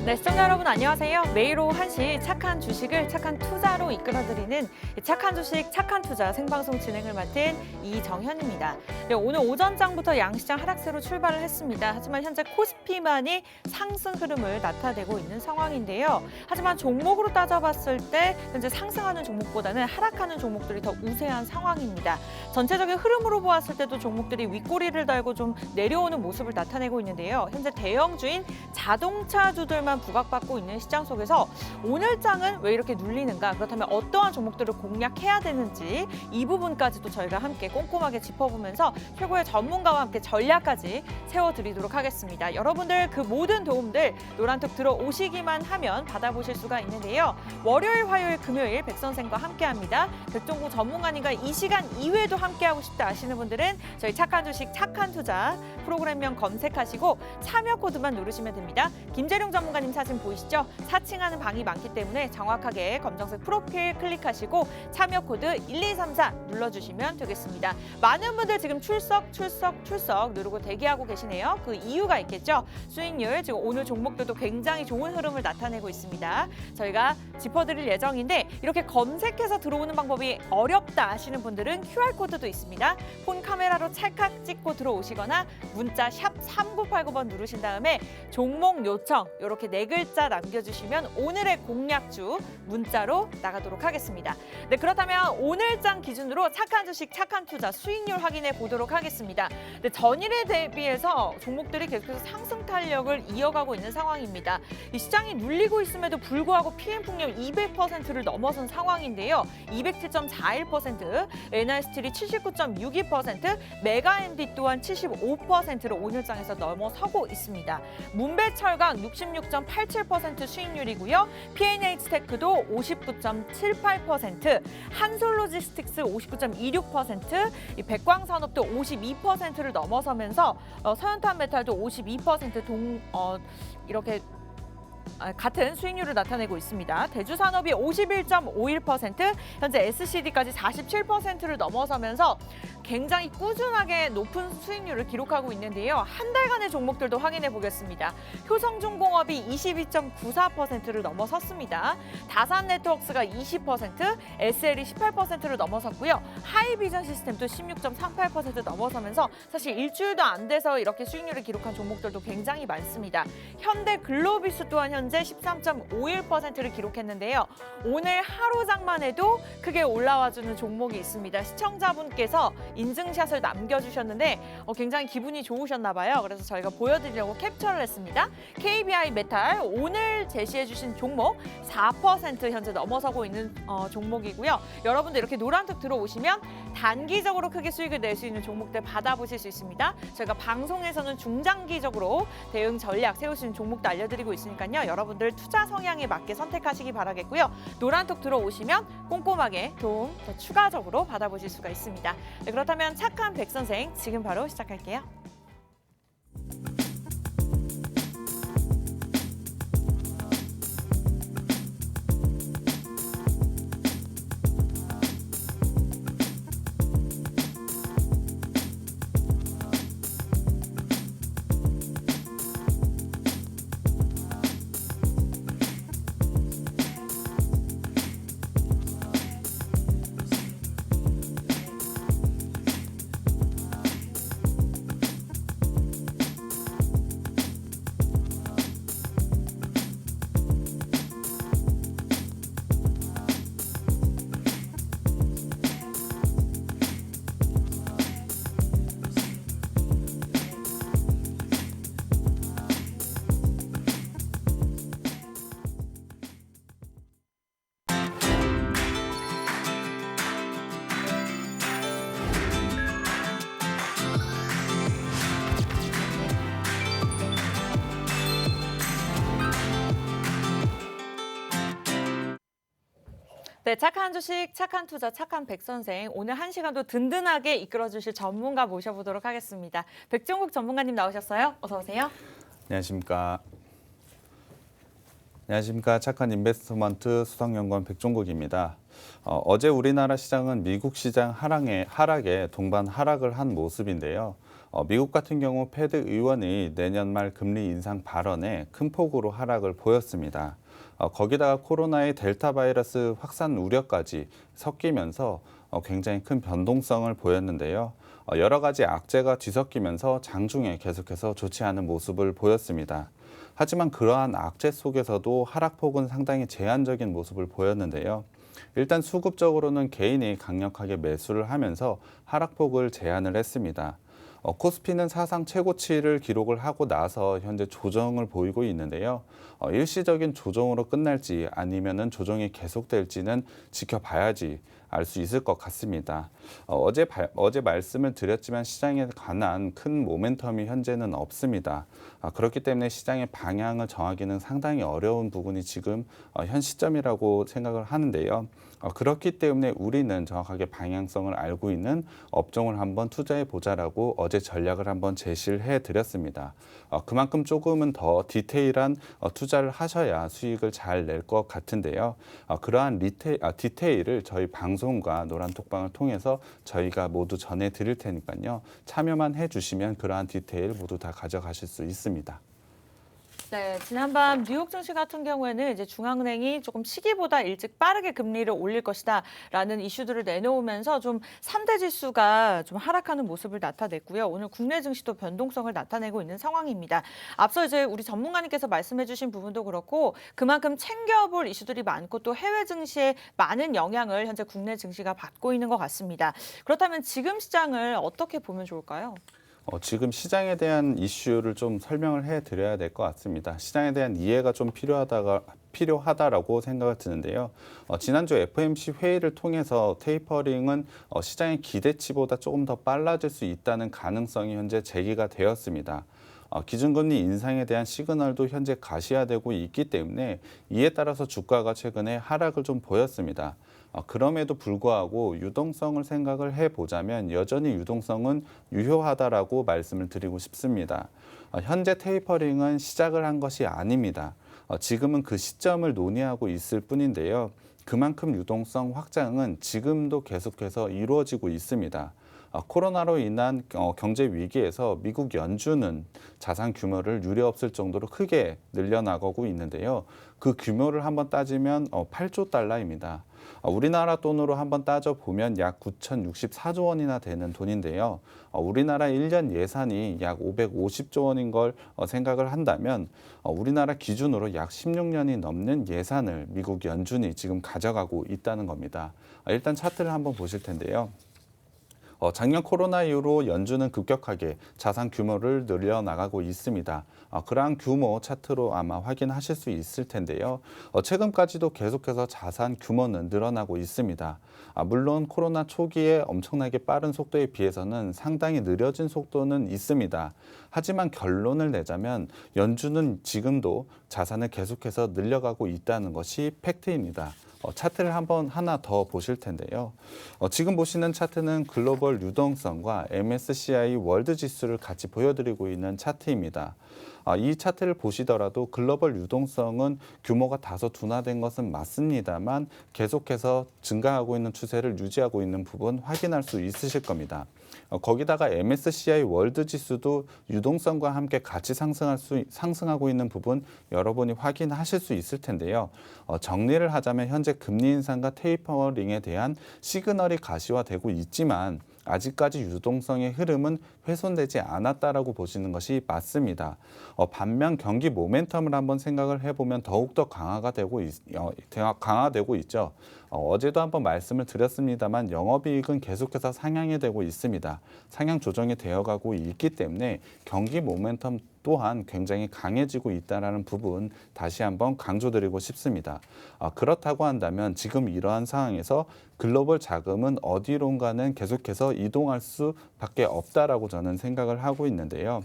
네, 시청자 여러분 안녕하세요. 매일 오후 1시 착한 주식을 착한 투자로 이끌어드리는 착한 주식, 착한 투자 생방송 진행을 맡은 이정현입니다. 네, 오늘 오전장부터 양시장 하락세로 출발을 했습니다. 하지만 현재 코스피만이 상승 흐름을 나타내고 있는 상황인데요. 하지만 종목으로 따져봤을 때 현재 상승하는 종목보다는 하락하는 종목들이 더 우세한 상황입니다. 전체적인 흐름으로 보았을 때도 종목들이 윗꼬리를 달고 좀 내려오는 모습을 나타내고 있는데요. 현재 대형주인 자동차주들만 부각받고 있는 시장 속에서 오늘 장은 왜 이렇게 눌리는가, 그렇다면 어떠한 종목들을 공략해야 되는지 이 부분까지도 저희가 함께 꼼꼼하게 짚어보면서 최고의 전문가와 함께 전략까지 세워드리도록 하겠습니다. 여러분들 그 모든 도움들 노란톡 들어오시기만 하면 받아보실 수가 있는데요. 월요일, 화요일, 금요일 백선생과 함께합니다. 백종구 전문가님과 이 시간 이외에도 함께하고 싶다 하시는 분들은 저희 착한 주식, 착한 투자 프로그램명 검색하시고 참여 코드만 누르시면 됩니다. 김재룡 전문가님 사진 보이시죠? 사칭하는 방이 많기 때문에 정확하게 검정색 프로필 클릭하시고 참여 코드 1234 눌러주시면 되겠습니다. 많은 분들 지금 출석 누르고 대기하고 계시네요. 그 이유가 있겠죠? 수익률, 지금 오늘 종목들도 굉장히 좋은 흐름을 나타내고 있습니다. 저희가 짚어드릴 예정인데 이렇게 검색해서 들어오는 방법이 어렵다 하시는 분들은 QR코드도 있습니다. 폰 카메라로 찰칵 찍고 들어오시거나 문자 샵 3989번 누르신 다음에 종목 요청 이렇게 네 글자 남겨주시면 오늘의 공략주 문자로 나가도록 하겠습니다. 네, 그렇다면 오늘 장 기준으로 착한 주식, 착한 투자 수익률 확인해 보도록 하겠습니다. 네, 전일에 대비해서 종목들이 계속해서 상승 탄력을 이어가고 있는 상황입니다. 이 시장이 눌리고 있음에도 불구하고 PM 풍력 200%를 넘어선 상황인데요. 207.41%, NI스틸이 79.62%, 메가엔디 또한 75%를 오늘 장에서 넘어서고 있습니다. 문배철강 66.87% 수익률이고요. P&H테크도 59.78%, 한솔로지스틱스 59.26%, 이 백광산업도 52%를 넘어서면서 서현탄메탈도 52% 이렇게 같은 수익률을 나타내고 있습니다. 대주산업이 51.51%, 현재 SCD까지 47%를 넘어서면서 굉장히 꾸준하게 높은 수익률을 기록하고 있는데요. 한 달간의 종목들도 확인해 보겠습니다. 효성중공업이 22.94%를 넘어섰습니다. 다산네트워크스가 20%, SL이 18%를 넘어섰고요. 하이비전 시스템도 16.38% 넘어서면서 사실 일주일도 안 돼서 이렇게 수익률을 기록한 종목들도 굉장히 많습니다. 현대글로비스 또한 현재 13.51%를 기록했는데요. 오늘 하루장만 해도 크게 올라와주는 종목이 있습니다. 시청자분께서 인증샷을 남겨주셨는데 굉장히 기분이 좋으셨나 봐요. 그래서 저희가 보여드리려고 캡처를 했습니다. KBI 메탈 오늘 제시해주신 종목 4% 현재 넘어서고 있는 종목이고요. 여러분들 이렇게 노란톡 들어오시면 단기적으로 크게 수익을 낼 수 있는 종목들 받아보실 수 있습니다. 저희가 방송에서는 중장기적으로 대응 전략 세울 수 있는 종목도 알려드리고 있으니까요. 여러분들 투자 성향에 맞게 선택하시기 바라겠고요. 노란톡 들어오시면 꼼꼼하게 도움 더 추가적으로 받아보실 수가 있습니다. 네, 그렇다면 착한 백선생 지금 바로 시작할게요. 네, 착한 주식, 착한 투자, 착한 백선생. 오늘 한 시간도 든든하게 이끌어주실 전문가 모셔보도록 하겠습니다. 백종국 전문가님 나오셨어요. 어서 오세요. 안녕하십니까. 안녕하십니까. 착한 인베스트먼트 수석연구원 백종국입니다. 어제 우리나라 시장은 미국 시장 하락에 동반 하락을 한 모습인데요. 미국 같은 경우 패드 의원이 내년 말 금리 인상 발언에 큰 폭으로 하락을 보였습니다. 거기다가 코로나의 델타 바이러스 확산 우려까지 섞이면서 굉장히 큰 변동성을 보였는데요. 여러 가지 악재가 뒤섞이면서 장중에 계속해서 좋지 않은 모습을 보였습니다. 하지만 그러한 악재 속에서도 하락폭은 상당히 제한적인 모습을 보였는데요. 일단 수급적으로는 개인이 강력하게 매수를 하면서 하락폭을 제한을 했습니다. 코스피는 사상 최고치를 기록을 하고 나서 현재 조정을 보이고 있는데요. 일시적인 조정으로 끝날지 아니면은 조정이 계속될지는 지켜봐야지 알 수 있을 것 같습니다. 어제 말씀을 드렸지만 시장에 관한 큰 모멘텀이 현재는 없습니다. 그렇기 때문에 시장의 방향을 정하기는 상당히 어려운 부분이 지금 현 시점이라고 생각을 하는데요. 그렇기 때문에 우리는 정확하게 방향성을 알고 있는 업종을 한번 투자해 보자라고 어제 전략을 한번 제시를 해 드렸습니다. 그만큼 조금은 더 디테일한 투자를 하셔야 수익을 잘 낼 것 같은데요. 그러한 디테일을 저희 방송과 노란톡방을 통해서 저희가 모두 전해 드릴 테니까요. 참여만 해 주시면 그러한 디테일 모두 다 가져가실 수 있습니다. 네, 지난밤 뉴욕 증시 같은 경우에는 이제 중앙은행이 조금 시기보다 일찍 빠르게 금리를 올릴 것이다라는 이슈들을 내놓으면서 좀 3대 지수가 좀 하락하는 모습을 나타냈고요. 오늘 국내 증시도 변동성을 나타내고 있는 상황입니다. 앞서 이제 우리 전문가님께서 말씀해주신 부분도 그렇고 그만큼 챙겨볼 이슈들이 많고 또 해외 증시에 많은 영향을 현재 국내 증시가 받고 있는 것 같습니다. 그렇다면 지금 시장을 어떻게 보면 좋을까요? 지금 시장에 대한 이슈를 좀 설명을 해드려야 될 것 같습니다. 시장에 대한 이해가 좀 필요하다라고 생각을 드는데요. 지난주 FOMC 회의를 통해서 테이퍼링은 시장의 기대치보다 조금 더 빨라질 수 있다는 가능성이 현재 제기가 되었습니다. 기준금리 인상에 대한 시그널도 현재 가시화되고 있기 때문에 이에 따라서 주가가 최근에 하락을 좀 보였습니다. 그럼에도 불구하고 유동성을 생각을 해보자면 여전히 유동성은 유효하다라고 말씀을 드리고 싶습니다. 현재 테이퍼링은 시작을 한 것이 아닙니다. 지금은 그 시점을 논의하고 있을 뿐인데요. 그만큼 유동성 확장은 지금도 계속해서 이루어지고 있습니다. 코로나로 인한 경제 위기에서 미국 연준은 자산 규모를 유례없을 정도로 크게 늘려나가고 있는데요. 그 규모를 한번 따지면 8조 달러입니다. 우리나라 돈으로 한번 따져보면 약 9,064조 원이나 되는 돈인데요. 우리나라 1년 예산이 약 550조 원인 걸 생각을 한다면 우리나라 기준으로 약 16년이 넘는 예산을 미국 연준이 지금 가져가고 있다는 겁니다. 일단 차트를 한번 보실 텐데요. 작년 코로나 이후로 연준은 급격하게 자산 규모를 늘려나가고 있습니다. 그러한 규모 차트로 아마 확인하실 수 있을 텐데요. 최근까지도 계속해서 자산 규모는 늘어나고 있습니다. 물론 코로나 초기에 엄청나게 빠른 속도에 비해서는 상당히 느려진 속도는 있습니다. 하지만 결론을 내자면 연준은 지금도 자산을 계속해서 늘려가고 있다는 것이 팩트입니다. 차트를 한번 하나 더 보실 텐데요. 지금 보시는 차트는 글로벌 유동성과 MSCI 월드 지수를 같이 보여드리고 있는 차트입니다. 이 차트를 보시더라도 글로벌 유동성은 규모가 다소 둔화된 것은 맞습니다만 계속해서 증가하고 있는 추세를 유지하고 있는 부분 확인할 수 있으실 겁니다. 거기다가 MSCI 월드 지수도 유동성과 함께 같이 상승하고 있는 부분 여러분이 확인하실 수 있을 텐데요. 정리를 하자면 현재 금리 인상과 테이퍼링에 대한 시그널이 가시화되고 있지만 아직까지 유동성의 흐름은 훼손되지 않았다라고 보시는 것이 맞습니다. 반면 경기 모멘텀을 한번 생각을 해보면 더욱더 강화되고 있죠. 어제도 한번 말씀을 드렸습니다만 영업이익은 계속해서 상향이 되고 있습니다. 상향 조정이 되어가고 있기 때문에 경기 모멘텀 또한 굉장히 강해지고 있다는 부분 다시 한번 강조드리고 싶습니다. 그렇다고 한다면 지금 이러한 상황에서 글로벌 자금은 어디론가는 계속해서 이동할 수밖에 없다라고 저는 생각을 하고 있는데요.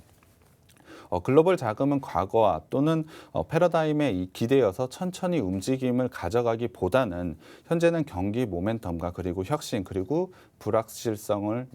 글로벌 자금은 과거와 또는 패러다임에 기대어서 천천히 움직임을 가져가기보다는 현재는 경기 모멘텀과 그리고 혁신 그리고 불확실성을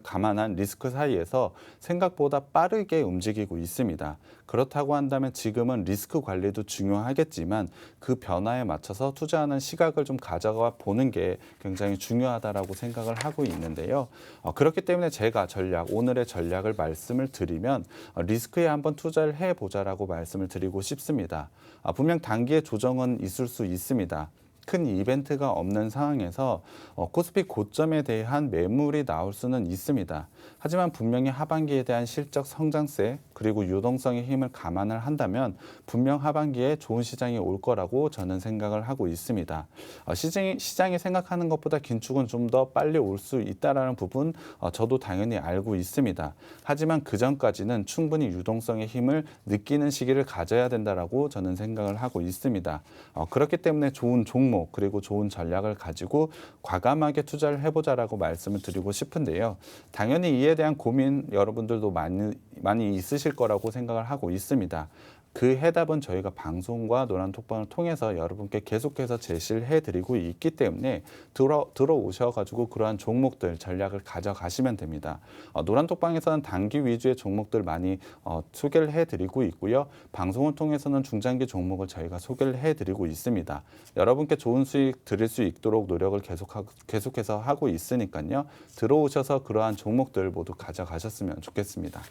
감안한 리스크 사이에서 생각보다 빠르게 움직이고 있습니다. 그렇다고 한다면 지금은 리스크 관리도 중요하겠지만 그 변화에 맞춰서 투자하는 시각을 좀 가져가 보는 게 굉장히 중요하다라고 생각을 하고 있는데요. 그렇기 때문에 제가 오늘의 전략을 말씀을 드리면 리스크에 한번 투자를 해보자라고 말씀을 드리고 싶습니다. 분명 단기의 조정은 있을 수 있습니다. 큰 이벤트가 없는 상황에서 코스피 고점에 대한 매물이 나올 수는 있습니다. 하지만 분명히 하반기에 대한 실적 성장세 그리고 유동성의 힘을 감안을 한다면 분명 하반기에 좋은 시장이 올 거라고 저는 생각을 하고 있습니다. 시장이 생각하는 것보다 긴축은 좀 더 빨리 올 수 있다라는 부분 저도 당연히 알고 있습니다. 하지만 그 전까지는 충분히 유동성의 힘을 느끼는 시기를 가져야 된다라고 저는 생각을 하고 있습니다. 그렇기 때문에 좋은 종목 그리고 좋은 전략을 가지고 과감하게 투자를 해보자라고 말씀을 드리고 싶은데요. 당연히 이에 대한 고민 여러분들도 많이 있으실 거라고 생각을 하고 있습니다. 그 해답은 저희가 방송과 노란톡방을 통해서 여러분께 계속해서 제시를 해드리고 있기 때문에 들어오셔가지고 그러한 종목들 전략을 가져가시면 됩니다. 노란톡방에서는 단기 위주의 종목들 많이 소개를 해드리고 있고요. 방송을 통해서는 중장기 종목을 저희가 소개를 해드리고 있습니다. 여러분께 좋은 수익 드릴 수 있도록 노력을 계속해서 하고 있으니까요. 들어오셔서 그러한 종목들 모두 가져가셨으면 좋겠습니다.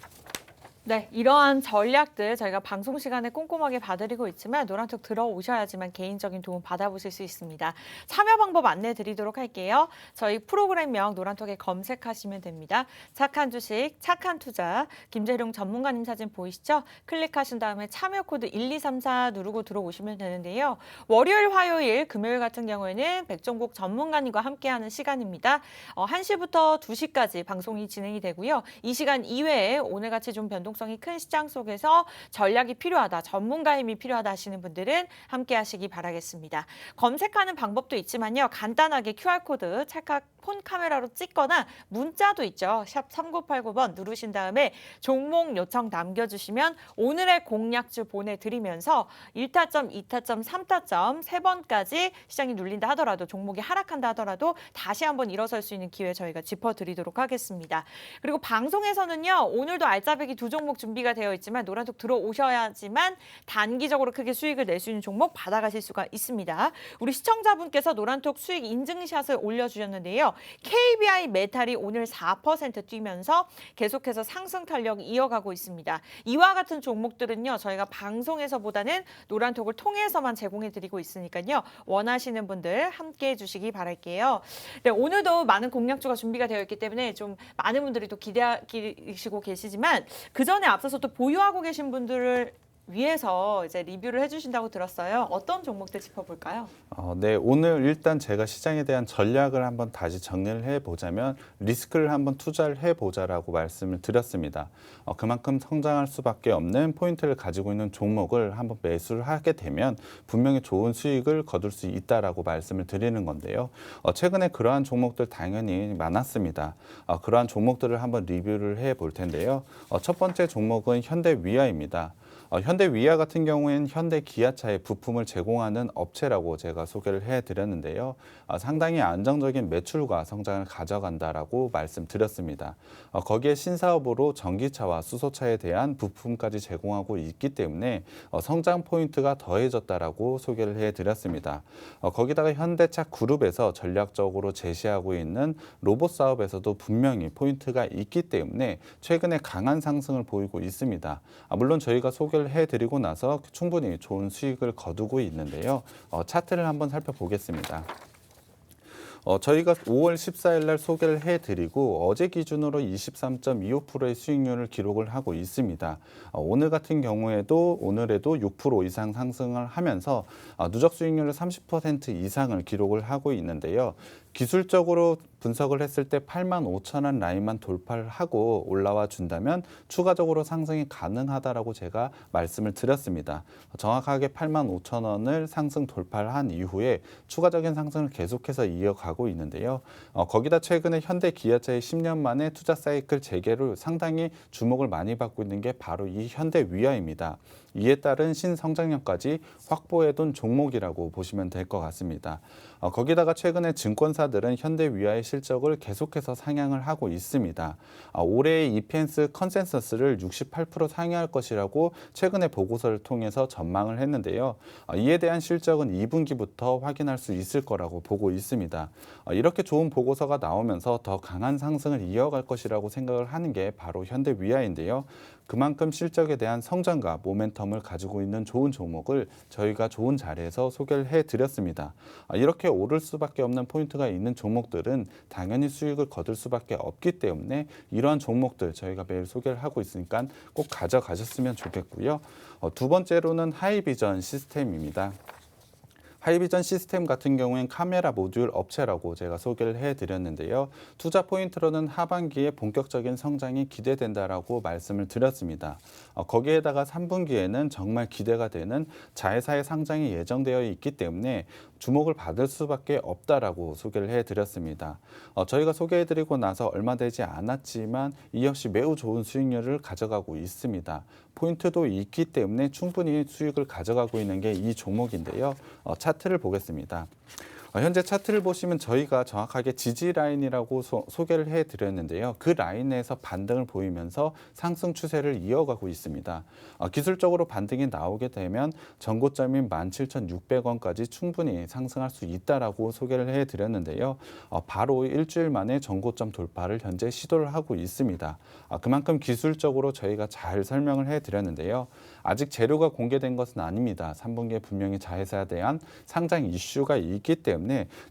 네, 이러한 전략들 저희가 방송 시간에 꼼꼼하게 봐드리고 있지만 노란톡 들어오셔야지만 개인적인 도움 받아보실 수 있습니다. 참여 방법 안내 드리도록 할게요. 저희 프로그램명 노란톡에 검색하시면 됩니다. 착한 주식, 착한 투자, 김재룡 전문가님 사진 보이시죠? 클릭하신 다음에 참여 코드 1234 누르고 들어오시면 되는데요. 월요일, 화요일, 금요일 같은 경우에는 백종국 전문가님과 함께하는 시간입니다. 1시부터 2시까지 방송이 진행이 되고요. 이 시간 이외에 오늘같이 좀 변동성이 큰 시장 속에서 전략이 필요하다, 전문가 힘이 필요하다 하시는 분들은 함께 하시기 바라겠습니다. 검색하는 방법도 있지만요. 간단하게 QR코드 찰칵 폰 카메라로 찍거나 문자도 있죠. 샵 3989번 누르신 다음에 종목 요청 남겨주시면 오늘의 공략주 보내드리면서 1타점, 2타점, 3타점 3번까지 시장이 눌린다 하더라도 종목이 하락한다 하더라도 다시 한번 일어설 수 있는 기회 저희가 짚어드리도록 하겠습니다. 그리고 방송에서는요. 오늘도 알짜배기 2종목 준비가 되어 있지만 노란톡 들어오셔야지만 단기적으로 크게 수익을 낼 수 있는 종목 받아가실 수가 있습니다. 우리 시청자분께서 노란톡 수익 인증샷을 올려주셨는데요. KBI 메탈이 오늘 4% 뛰면서 계속해서 상승 탄력 이어가고 있습니다. 이와 같은 종목들은요. 저희가 방송에서보다는 노란톡을 통해서만 제공해드리고 있으니까요. 원하시는 분들 함께해 주시기 바랄게요. 네, 오늘도 많은 공략주가 준비가 되어 있기 때문에 좀 많은 분들이 또 기대하시고 계시지만 그 전에 앞서서 또 보유하고 계신 분들을 위해서 이제 리뷰를 해주신다고 들었어요. 어떤 종목들 짚어볼까요? 네, 오늘 일단 제가 시장에 대한 전략을 한번 다시 정리를 해보자면 리스크를 한번 투자를 해보자라고 말씀을 드렸습니다. 그만큼 성장할 수밖에 없는 포인트를 가지고 있는 종목을 한번 매수를 하게 되면 분명히 좋은 수익을 거둘 수 있다라고 말씀을 드리는 건데요. 최근에 그러한 종목들 당연히 많았습니다. 그러한 종목들을 한번 리뷰를 해볼 텐데요. 첫 번째 종목은 현대위아입니다. 현대위아 같은 경우에는 현대기아차의 부품을 제공하는 업체라고 제가 소개를 해드렸는데요. 상당히 안정적인 매출과 성장을 가져간다라고 말씀드렸습니다. 거기에 신사업으로 전기차와 수소차에 대한 부품까지 제공하고 있기 때문에 성장 포인트가 더해졌다라고 소개를 해드렸습니다. 거기다가 현대차 그룹에서 전략적으로 제시하고 있는 로봇 사업에서도 분명히 포인트가 있기 때문에 최근에 강한 상승을 보이고 있습니다. 물론 저희가 소개를 해드리고 나서 충분히 좋은 수익을 거두고 있는데요. 차트를 한번 살펴보겠습니다. 저희가 5월 14일 날 소개를 해드리고 어제 기준으로 23.25%의 수익률을 기록을 하고 있습니다. 오늘 같은 경우에도 오늘에도 6% 이상 상승을 하면서 누적 수익률을 30% 이상을 기록을 하고 있는데요. 기술적으로 분석을 했을 때 85,000원 라인만 돌파를 하고 올라와 준다면 추가적으로 상승이 가능하다라고 제가 말씀을 드렸습니다. 정확하게 85,000원을 상승 돌파를 한 이후에 추가적인 상승을 계속해서 이어가고 있는데요. 거기다 최근에 현대 기아차의 10년 만에 투자 사이클 재개로 상당히 주목을 많이 받고 있는 게 바로 이 현대 위아입니다. 이에 따른 신성장력까지 확보해둔 종목이라고 보시면 될 것 같습니다. 거기다가 최근에 증권사들은 현대 위아의 실적을 계속해서 상향을 하고 있습니다. 올해의 EPS 컨센서스를 68% 상회할 것이라고 최근에 보고서를 통해서 전망을 했는데요. 이에 대한 실적은 2분기부터 확인할 수 있을 거라고 보고 있습니다. 이렇게 좋은 보고서가 나오면서 더 강한 상승을 이어갈 것이라고 생각을 하는 게 바로 현대 위아인데요. 그만큼 실적에 대한 성장과 모멘텀을 가지고 있는 좋은 종목을 저희가 좋은 자리에서 소개를 해드렸습니다. 이렇게 오를 수밖에 없는 포인트가 있는 종목들은 당연히 수익을 거둘 수밖에 없기 때문에 이러한 종목들 저희가 매일 소개를 하고 있으니까 꼭 가져가셨으면 좋겠고요. 두 번째로는 하이비전 시스템입니다. 하이비전 시스템 같은 경우엔 카메라 모듈 업체라고 제가 소개를 해드렸는데요. 투자 포인트로는 하반기에 본격적인 성장이 기대된다라고 말씀을 드렸습니다. 거기에다가 3분기에는 정말 기대가 되는 자회사의 상장이 예정되어 있기 때문에 주목을 받을 수밖에 없다라고 소개를 해드렸습니다. 저희가 소개해드리고 나서 얼마 되지 않았지만 이 역시 매우 좋은 수익률을 가져가고 있습니다. 포인트도 있기 때문에 충분히 수익을 가져가고 있는 게 이 종목인데요. 차트를 보겠습니다. 현재 차트를 보시면 저희가 정확하게 지지 라인이라고 소개를 해드렸는데요. 그 라인에서 반등을 보이면서 상승 추세를 이어가고 있습니다. 기술적으로 반등이 나오게 되면 전고점인 17,600원까지 충분히 상승할 수 있다라고 소개를 해드렸는데요. 바로 일주일 만에 전고점 돌파를 현재 시도를 하고 있습니다. 그만큼 기술적으로 저희가 잘 설명을 해드렸는데요. 아직 재료가 공개된 것은 아닙니다. 3분기에 분명히 자회사에 대한 상장 이슈가 있기 때문에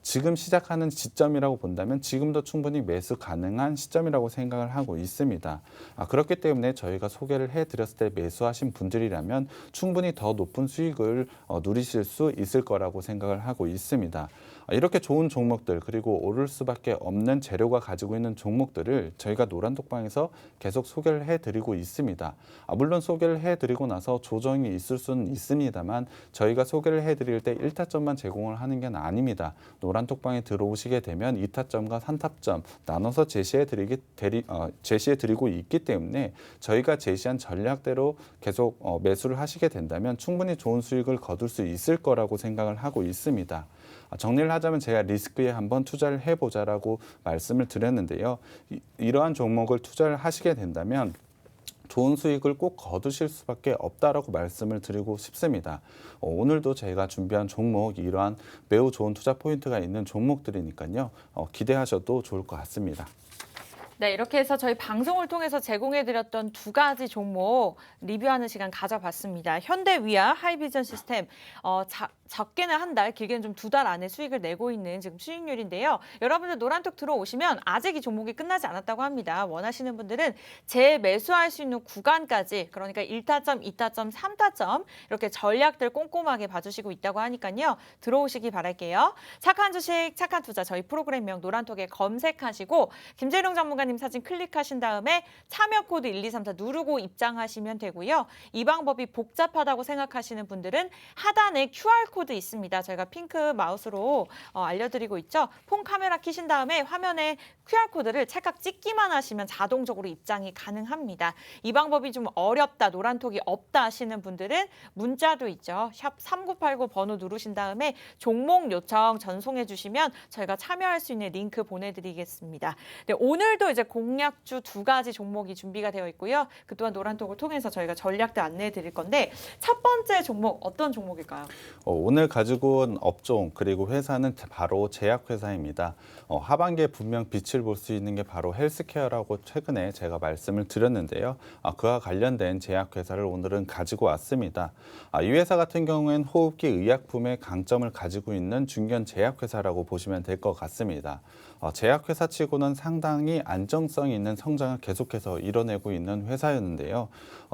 지금 시작하는 시점이라고 본다면 지금도 충분히 매수 가능한 시점이라고 생각을 하고 있습니다. 그렇기 때문에 저희가 소개를 해드렸을 때 매수하신 분들이라면 충분히 더 높은 수익을 누리실 수 있을 거라고 생각을 하고 있습니다. 이렇게 좋은 종목들 그리고 오를 수밖에 없는 재료가 가지고 있는 종목들을 저희가 노란톡방에서 계속 소개를 해드리고 있습니다. 물론 소개를 해드리고 나서 조정이 있을 수는 있습니다만 저희가 소개를 해드릴 때 1타점만 제공을 하는 게 아닙니다. 노란톡방에 들어오시게 되면 2타점과 3타점 나눠서 제시해드리고 있기 때문에 저희가 제시한 전략대로 계속 매수를 하시게 된다면 충분히 좋은 수익을 거둘 수 있을 거라고 생각을 하고 있습니다. 정리를 하자면 제가 리스크에 한번 투자를 해보자라고 말씀을 드렸는데요. 이러한 종목을 투자를 하시게 된다면 좋은 수익을 꼭 거두실 수밖에 없다라고 말씀을 드리고 싶습니다. 오늘도 제가 준비한 종목 이러한 매우 좋은 투자 포인트가 있는 종목들이니까요. 기대하셔도 좋을 것 같습니다. 네, 이렇게 해서 저희 방송을 통해서 제공해드렸던 두 가지 종목 리뷰하는 시간 가져봤습니다. 현대위아, 하이비전 시스템, 적게는 한 달, 길게는 좀 2달 안에 수익을 내고 있는 지금 수익률인데요. 여러분들 노란톡 들어오시면 아직 이 종목이 끝나지 않았다고 합니다. 원하시는 분들은 재매수할 수 있는 구간까지, 그러니까 1타점, 2타점, 3타점 이렇게 전략들 꼼꼼하게 봐주시고 있다고 하니까요. 들어오시기 바랄게요. 착한 주식, 착한 투자 저희 프로그램명 노란톡에 검색하시고 김재룡 전문가님 사진 클릭하신 다음에 참여 코드 1234 누르고 입장하시면 되고요. 이 방법이 복잡하다고 생각하시는 분들은 하단에 QR코드 있습니다. 저희가 핑크 마우스로 알려드리고 있죠. 폰 카메라 켜신 다음에 화면에 QR코드를 찰칵 찍기만 하시면 자동적으로 입장이 가능합니다. 이 방법이 좀 어렵다, 노란톡이 없다 하시는 분들은 문자도 있죠. 샵 3989 번호 누르신 다음에 종목 요청 전송해 주시면 저희가 참여할 수 있는 링크 보내드리겠습니다. 네, 오늘도 이제 공략주 두 가지 종목이 준비가 되어 있고요. 그 또한 노란톡을 통해서 저희가 전략들 안내해 드릴 건데 첫 번째 종목 어떤 종목일까요? 오늘 가지고 온 업종 그리고 회사는 바로 제약회사입니다. 하반기에 분명 빛을 볼 수 있는 게 바로 헬스케어라고 최근에 제가 말씀을 드렸는데요. 그와 관련된 제약회사를 오늘은 가지고 왔습니다. 이 회사 같은 경우에는 호흡기 의약품의 강점을 가지고 있는 중견 제약회사라고 보시면 될 것 같습니다. 제약회사치고는 상당히 안정성 있는 성장을 계속해서 이뤄내고 있는 회사였는데요.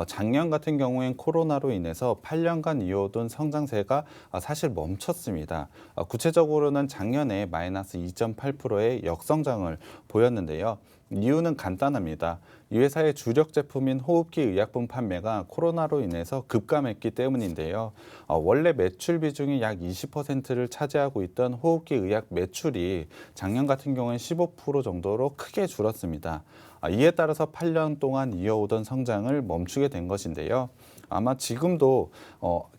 작년 같은 경우엔 코로나로 인해서 8년간 이어오던 성장세가 사실 멈췄습니다. 구체적으로는 작년에 마이너스 2.8%의 역성장을 보였는데요. 이유는 간단합니다. 이 회사의 주력 제품인 호흡기 의약품 판매가 코로나로 인해서 급감했기 때문인데요. 원래 매출 비중이 약 20%를 차지하고 있던 호흡기 의약 매출이 작년 같은 경우엔 15% 정도로 크게 줄었습니다. 이에 따라서 8년 동안 이어오던 성장을 멈추게 된 것인데요. 아마 지금도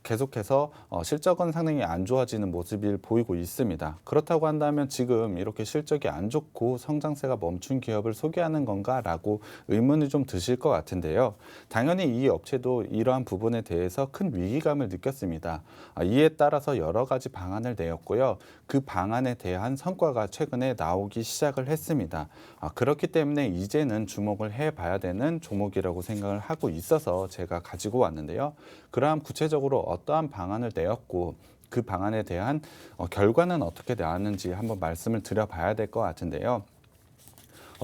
계속해서 실적은 상당히 안 좋아지는 모습을 보이고 있습니다. 그렇다고 한다면 지금 이렇게 실적이 안 좋고 성장세가 멈춘 기업을 소개하는 건가라고 의문이 좀 드실 것 같은데요. 당연히 이 업체도 이러한 부분에 대해서 큰 위기감을 느꼈습니다. 이에 따라서 여러 가지 방안을 내었고요. 그 방안에 대한 성과가 최근에 나오기 시작을 했습니다. 그렇기 때문에 이제는 주목을 해봐야 되는 종목이라고 생각을 하고 있어서 제가 가지고 왔는데요. 그럼 구체적으로 어떠한 방안을 내었고 그 방안에 대한 결과는 어떻게 나왔는지 한번 말씀을 드려봐야 될 것 같은데요.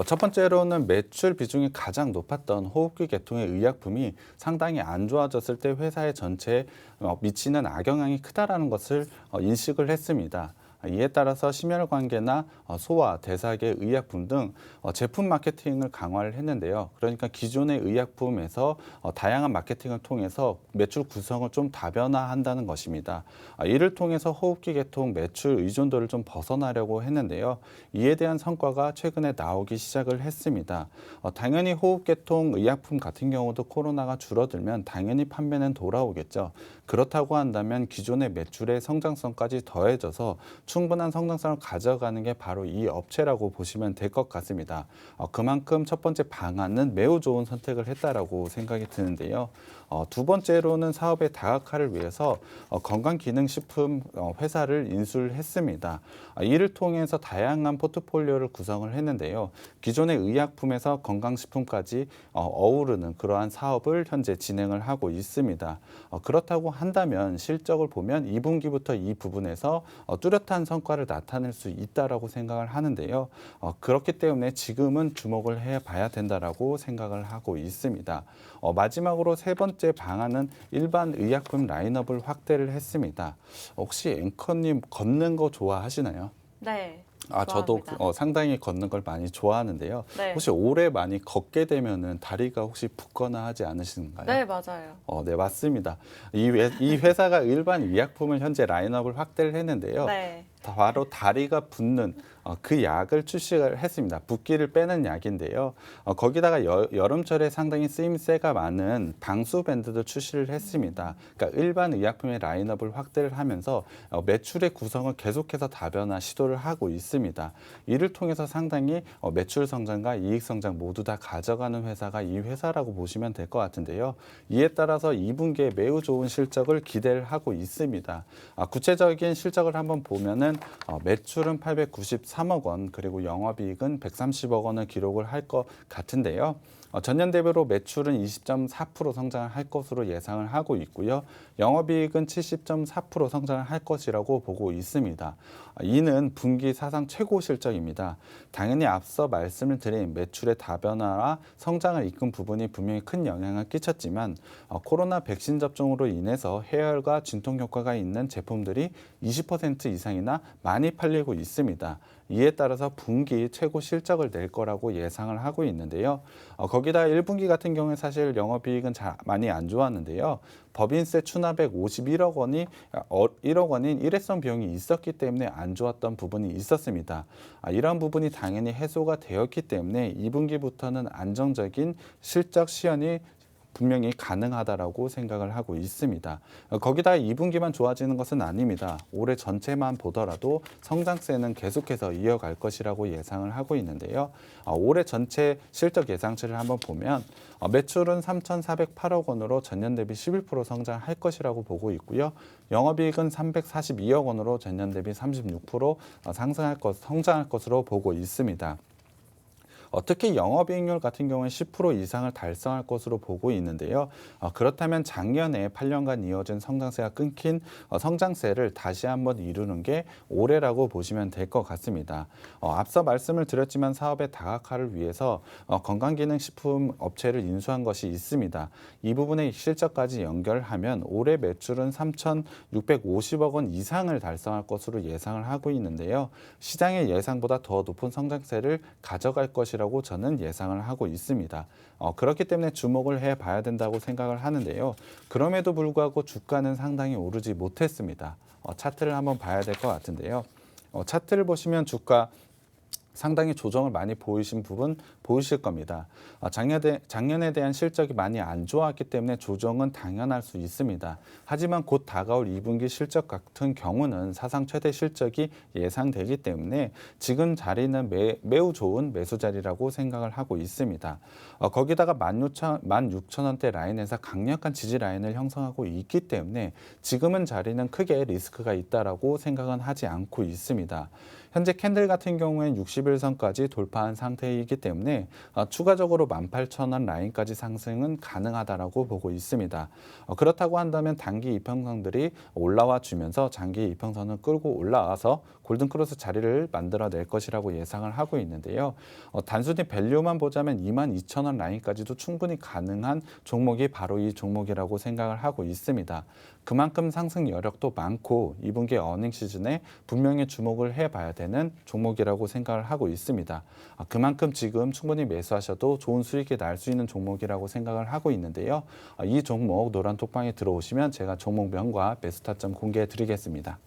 첫 번째로는 매출 비중이 가장 높았던 호흡기 계통의 의약품이 상당히 안 좋아졌을 때 회사의 전체에 미치는 악영향이 크다라는 것을 인식을 했습니다. 이에 따라서 심혈관계나 소화, 대사계 의약품 등 제품 마케팅을 강화를 했는데요. 그러니까 기존의 의약품에서 다양한 마케팅을 통해서 매출 구성을 좀 다변화한다는 것입니다. 이를 통해서 호흡기 계통 매출 의존도를 좀 벗어나려고 했는데요. 이에 대한 성과가 최근에 나오기 시작을 했습니다. 당연히 호흡 계통 의약품 같은 경우도 코로나가 줄어들면 당연히 판매는 돌아오겠죠. 그렇다고 한다면 기존의 매출의 성장성까지 더해져서 충분한 성장성을 가져가는 게 바로 이 업체라고 보시면 될 것 같습니다. 그만큼 첫 번째 방안은 매우 좋은 선택을 했다라고 생각이 드는데요. 두 번째로는 사업의 다각화를 위해서 건강기능식품 회사를 인수를 했습니다. 이를 통해서 다양한 포트폴리오를 구성을 했는데요. 기존의 의약품에서 건강식품까지 어우르는 그러한 사업을 현재 진행을 하고 있습니다. 그렇다고 한다면 실적을 보면 2분기부터 이 부분에서 뚜렷한 성과를 나타낼 수 있다라고 생각을 하는데요. 그렇기 때문에 지금은 주목을 해봐야 된다라고 생각을 하고 있습니다. 마지막으로 세 번째 방안은 일반 의약품 라인업을 확대를 했습니다. 혹시 앵커님 걷는 거 좋아하시나요? 네. 저도 좋아합니다. 상당히 걷는 걸 많이 좋아하는데요. 네. 혹시 오래 많이 걷게 되면은 다리가 혹시 붓거나 하지 않으신가요? 네, 맞아요. 네, 맞습니다. 이 회사가 일반 의약품을 현재 라인업을 확대를 했는데요. 네. 바로 다리가 붓는 그 약을 출시를 했습니다. 붓기를 빼는 약인데요. 거기다가 여름철에 상당히 쓰임새가 많은 방수 밴드도 출시를 했습니다. 그러니까 일반 의약품의 라인업을 확대를 하면서 매출의 구성을 계속해서 다변화 시도를 하고 있습니다. 이를 통해서 상당히 매출 성장과 이익 성장 모두 다 가져가는 회사가 이 회사라고 보시면 될 것 같은데요. 이에 따라서 2분기에 매우 좋은 실적을 기대를 하고 있습니다. 구체적인 실적을 한번 보면은 매출은 893억 원 그리고 영업이익은 130억 원을 기록을 할 것 같은데요. 전년 대비로 매출은 20.4% 성장을 할 것으로 예상을 하고 있고요. 영업이익은 70.4% 성장을 할 것이라고 보고 있습니다. 이는 분기 사상 최고 실적입니다. 당연히 앞서 말씀을 드린 매출의 다변화와 성장을 이끈 부분이 분명히 큰 영향을 끼쳤지만 코로나 백신 접종으로 인해서 해열과 진통 효과가 있는 제품들이 20% 이상이나 많이 팔리고 있습니다. 이에 따라서 분기 최고 실적을 낼 거라고 예상을 하고 있는데요. 거기다 1분기 같은 경우에 사실 영업이익은 많이 안 좋았는데요. 법인세 추납액 51억 원이 1억 원인 일회성 비용이 있었기 때문에 안 좋았던 부분이 있었습니다. 이런 부분이 당연히 해소가 되었기 때문에 2분기부터는 안정적인 실적 시현이 분명히 가능하다라고 생각을 하고 있습니다. 거기다 2분기만 좋아지는 것은 아닙니다. 올해 전체만 보더라도 성장세는 계속해서 이어갈 것이라고 예상을 하고 있는데요. 올해 전체 실적 예상치를 한번 보면 매출은 3,408억 원으로 전년 대비 11% 성장할 것이라고 보고 있고요. 영업이익은 342억 원으로 전년 대비 36% 성장할 것으로 보고 있습니다. 특히 영업이익률 같은 경우는 10% 이상을 달성할 것으로 보고 있는데요. 그렇다면 작년에 8년간 이어진 성장세가 끊긴 성장세를 다시 한번 이루는 게 올해라고 보시면 될 것 같습니다. 앞서 말씀을 드렸지만 사업의 다각화를 위해서 건강기능식품 업체를 인수한 것이 있습니다. 이 부분의 실적까지 연결하면 올해 매출은 3,650억 원 이상을 달성할 것으로 예상을 하고 있는데요. 시장의 예상보다 더 높은 성장세를 가져갈 것이라고 저는 예상을 하고 있습니다. 그렇기 때문에 주목을 해봐야 된다고 생각을 하는데요. 그럼에도 불구하고 주가는 상당히 오르지 못했습니다. 차트를 한번 봐야 될 것 같은데요. 차트를 보시면 주가 상당히 조정을 많이 보이신 부분 보이실 겁니다. 작년에 대한 실적이 많이 안 좋았기 때문에 조정은 당연할 수 있습니다. 하지만 곧 다가올 2분기 실적 같은 경우는 사상 최대 실적이 예상되기 때문에 지금 자리는 매우 좋은 매수 자리라고 생각을 하고 있습니다. 거기다가 16,000원대 라인에서 강력한 지지 라인을 형성하고 있기 때문에 지금은 자리는 크게 리스크가 있다라고 생각은 하지 않고 있습니다. 현재 캔들 같은 경우에는 60일선까지 돌파한 상태이기 때문에 추가적으로 18,000원 라인까지 상승은 가능하다라고 보고 있습니다. 그렇다고 한다면 단기 이평선들이 올라와 주면서 장기 이평선을 끌고 올라와서 골든크로스 자리를 만들어낼 것이라고 예상을 하고 있는데요. 단순히 밸류만 보자면 22,000원 라인까지도 충분히 가능한 종목이 바로 이 종목이라고 생각을 하고 있습니다. 그만큼 상승 여력도 많고 2분기 어닝 시즌에 분명히 주목을 해봐야 되는 종목이라고 생각을 하고 있습니다. 그만큼 지금 충분히 매수하셔도 좋은 수익이 날 수 있는 종목이라고 생각을 하고 있는데요. 이 종목 노란 톡방에 들어오시면 제가 종목명과 매수 타점 공개해 드리겠습니다.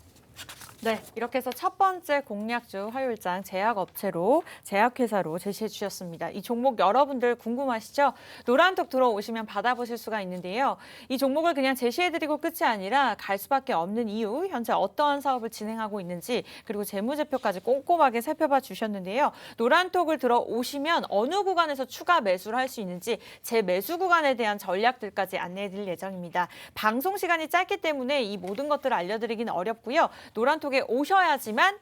네, 이렇게 해서 첫 번째 공략주 화요일장 제약업체로 제약회사로 제시해 주셨습니다. 이 종목 여러분들 궁금하시죠? 노란톡 들어오시면 받아보실 수가 있는데요. 이 종목을 그냥 제시해드리고 끝이 아니라 갈 수밖에 없는 이유, 현재 어떠한 사업을 진행하고 있는지 그리고 재무제표까지 꼼꼼하게 살펴봐 주셨는데요. 노란톡을 들어오시면 어느 구간에서 추가 매수를 할 수 있는지 재매수 구간에 대한 전략들까지 안내해 드릴 예정입니다. 방송 시간이 짧기 때문에 이 모든 것들을 알려드리기는 어렵고요. 노란톡 에 오셔야지만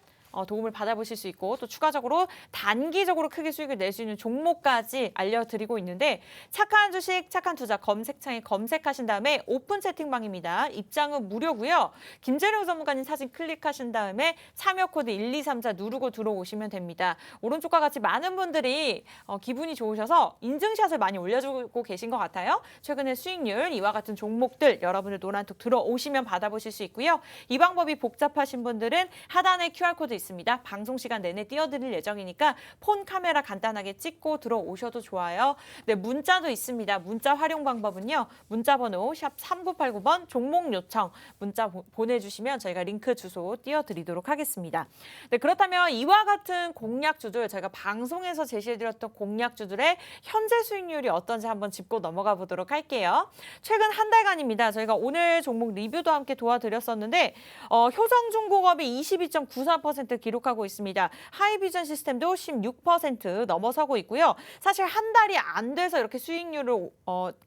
도움을 받아보실 수 있고 또 추가적으로 단기적으로 크게 수익을 낼 수 있는 종목까지 알려드리고 있는데 착한 주식, 착한 투자 검색창에 검색하신 다음에 오픈 채팅방입니다. 입장은 무료고요. 김재룡 전문가님 사진 클릭하신 다음에 참여 코드 1234 누르고 들어오시면 됩니다. 오른쪽과 같이 많은 분들이 기분이 좋으셔서 인증샷을 많이 올려주고 계신 것 같아요. 최근에 수익률 이와 같은 종목들 여러분들 노란톡 들어오시면 받아보실 수 있고요. 이 방법이 복잡하신 분들은 하단에 QR코드 있습니다. 방송 시간 내내 띄워드릴 예정이니까 폰 카메라 간단하게 찍고 들어오셔도 좋아요. 네, 문자도 있습니다. 문자 활용 방법은요. 문자 번호 샵 3989번 종목 요청 문자 보내주시면 저희가 링크 주소 띄워드리도록 하겠습니다. 네, 그렇다면 이와 같은 공략주들 저희가 방송에서 제시해드렸던 공략주들의 현재 수익률이 어떤지 한번 짚고 넘어가 보도록 할게요. 최근 한 달간입니다. 저희가 오늘 종목 리뷰도 함께 도와드렸었는데 효성중공업이 22.94% 기록하고 있습니다. 하이비전 시스템도 16% 넘어서고 있고요. 사실 한 달이 안 돼서 이렇게 수익률을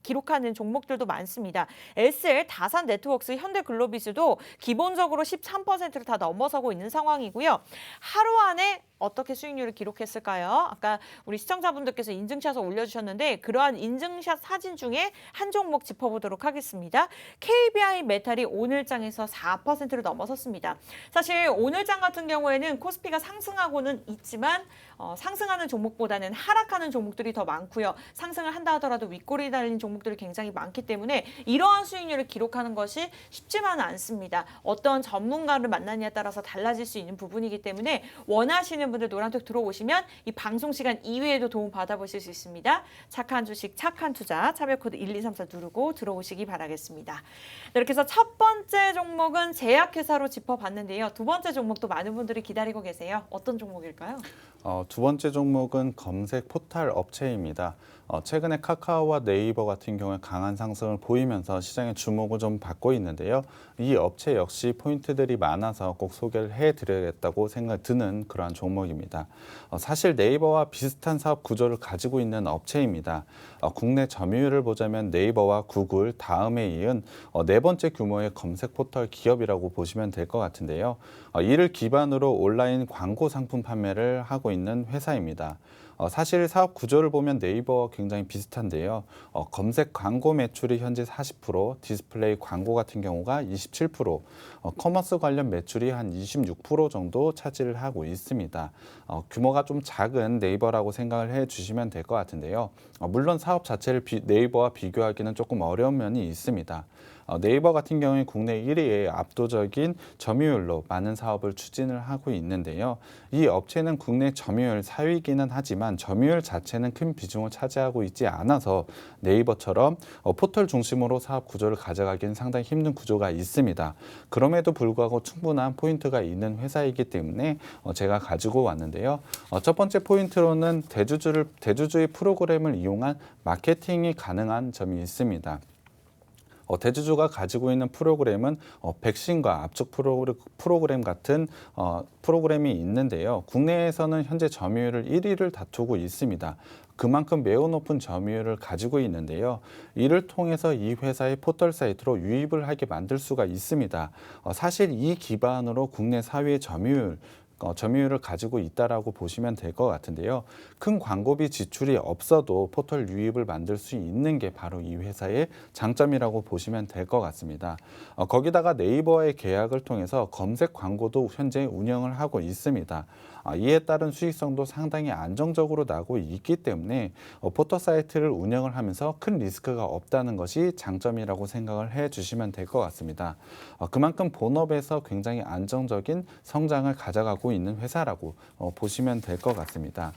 기록하는 종목들도 많습니다. SL, 다산 네트워크스, 현대글로비스도 기본적으로 13%를 다 넘어서고 있는 상황이고요. 하루 안에 어떻게 수익률을 기록했을까요? 아까 우리 시청자분들께서 인증샷을 올려주셨는데 그러한 인증샷 사진 중에 한 종목 짚어보도록 하겠습니다. KBI 메탈이 오늘장에서 4%를 넘어섰습니다. 사실 오늘장 같은 경우에는 코스피가 상승하고는 있지만 상승하는 종목보다는 하락하는 종목들이 더 많고요. 상승을 한다 하더라도 윗골이 달린 종목들이 굉장히 많기 때문에 이러한 수익률을 기록하는 것이 쉽지만은 않습니다. 어떤 전문가를 만나느냐에 따라서 달라질 수 있는 부분이기 때문에 원하시는 분들 노란톡 들어오시면 이 방송 시간 이외에도 도움 받아보실 수 있습니다. 착한 주식, 착한 투자, 차별코드 1234 누르고 들어오시기 바라겠습니다. 네, 이렇게 해서 첫 번째 종목은 제약회사로 짚어봤는데요. 두 번째 종목도 많은 분들이 기다리고 계세요. 어떤 종목일까요? 두 번째 종목은 검색 포털 업체입니다. 최근에 카카오와 네이버 같은 경우에 강한 상승을 보이면서 시장의 주목을 좀 받고 있는데요. 이 업체 역시 포인트들이 많아서 꼭 소개를 해드려야겠다고 생각이 드는 그러한 종목입니다. 사실 네이버와 비슷한 사업 구조를 가지고 있는 업체입니다. 국내 점유율을 보자면 네이버와 구글 다음에 이은 네 번째 규모의 검색 포털 기업이라고 보시면 될 것 같은데요. 이를 기반으로 온라인 광고 상품 판매를 하고 있는 회사입니다. 사실 사업 구조를 보면 네이버와 굉장히 비슷한데요. 검색 광고 매출이 현재 40%, 디스플레이 광고 같은 경우가 27%, 커머스 관련 매출이 한 26% 정도 차지를 하고 있습니다. 규모가 좀 작은 네이버라고 생각을 해 주시면 될 것 같은데요. 물론 사업 자체를 네이버와 비교하기는 조금 어려운 면이 있습니다. 네이버 같은 경우에 국내 1위의 압도적인 점유율로 많은 사업을 추진을 하고 있는데요. 이 업체는 국내 점유율 4위이기는 하지만 점유율 자체는 큰 비중을 차지하고 있지 않아서 네이버처럼 포털 중심으로 사업 구조를 가져가기는 상당히 힘든 구조가 있습니다. 그럼에도 불구하고 충분한 포인트가 있는 회사이기 때문에 제가 가지고 왔는데요. 첫 번째 포인트로는 대주주의 프로그램을 이용한 마케팅이 가능한 점이 있습니다. 대주주가 가지고 있는 프로그램은 백신과 압축 프로그램 같은 프로그램이 있는데요. 국내에서는 현재 점유율을 1위를 다투고 있습니다. 그만큼 매우 높은 점유율을 가지고 있는데요. 이를 통해서 이 회사의 포털 사이트로 유입을 하게 만들 수가 있습니다. 사실 이 기반으로 국내 4위의 점유율을 가지고 있다라고 보시면 될 것 같은데요. 큰 광고비 지출이 없어도 포털 유입을 만들 수 있는 게 바로 이 회사의 장점이라고 보시면 될 것 같습니다. 거기다가 네이버와의 계약을 통해서 검색 광고도 현재 운영을 하고 있습니다. 이에 따른 수익성도 상당히 안정적으로 나고 있기 때문에 포털 사이트를 운영을 하면서 큰 리스크가 없다는 것이 장점이라고 생각을 해 주시면 될 것 같습니다. 그만큼 본업에서 굉장히 안정적인 성장을 가져가고 있는 회사라고 보시면 될 것 같습니다.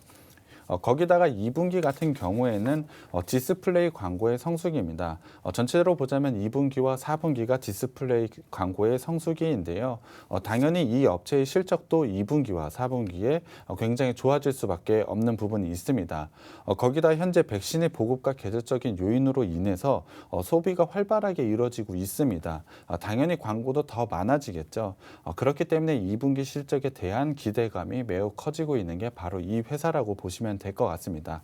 거기다가 2분기 같은 경우에는 디스플레이 광고의 성수기입니다. 전체로 보자면 2분기와 4분기가 디스플레이 광고의 성수기인데요. 당연히 이 업체의 실적도 2분기와 4분기에 굉장히 좋아질 수밖에 없는 부분이 있습니다. 거기다 현재 백신의 보급과 계절적인 요인으로 인해서 소비가 활발하게 이루어지고 있습니다. 당연히 광고도 더 많아지겠죠. 그렇기 때문에 2분기 실적에 대한 기대감이 매우 커지고 있는 게 바로 이 회사라고 보시면 될 것 같습니다.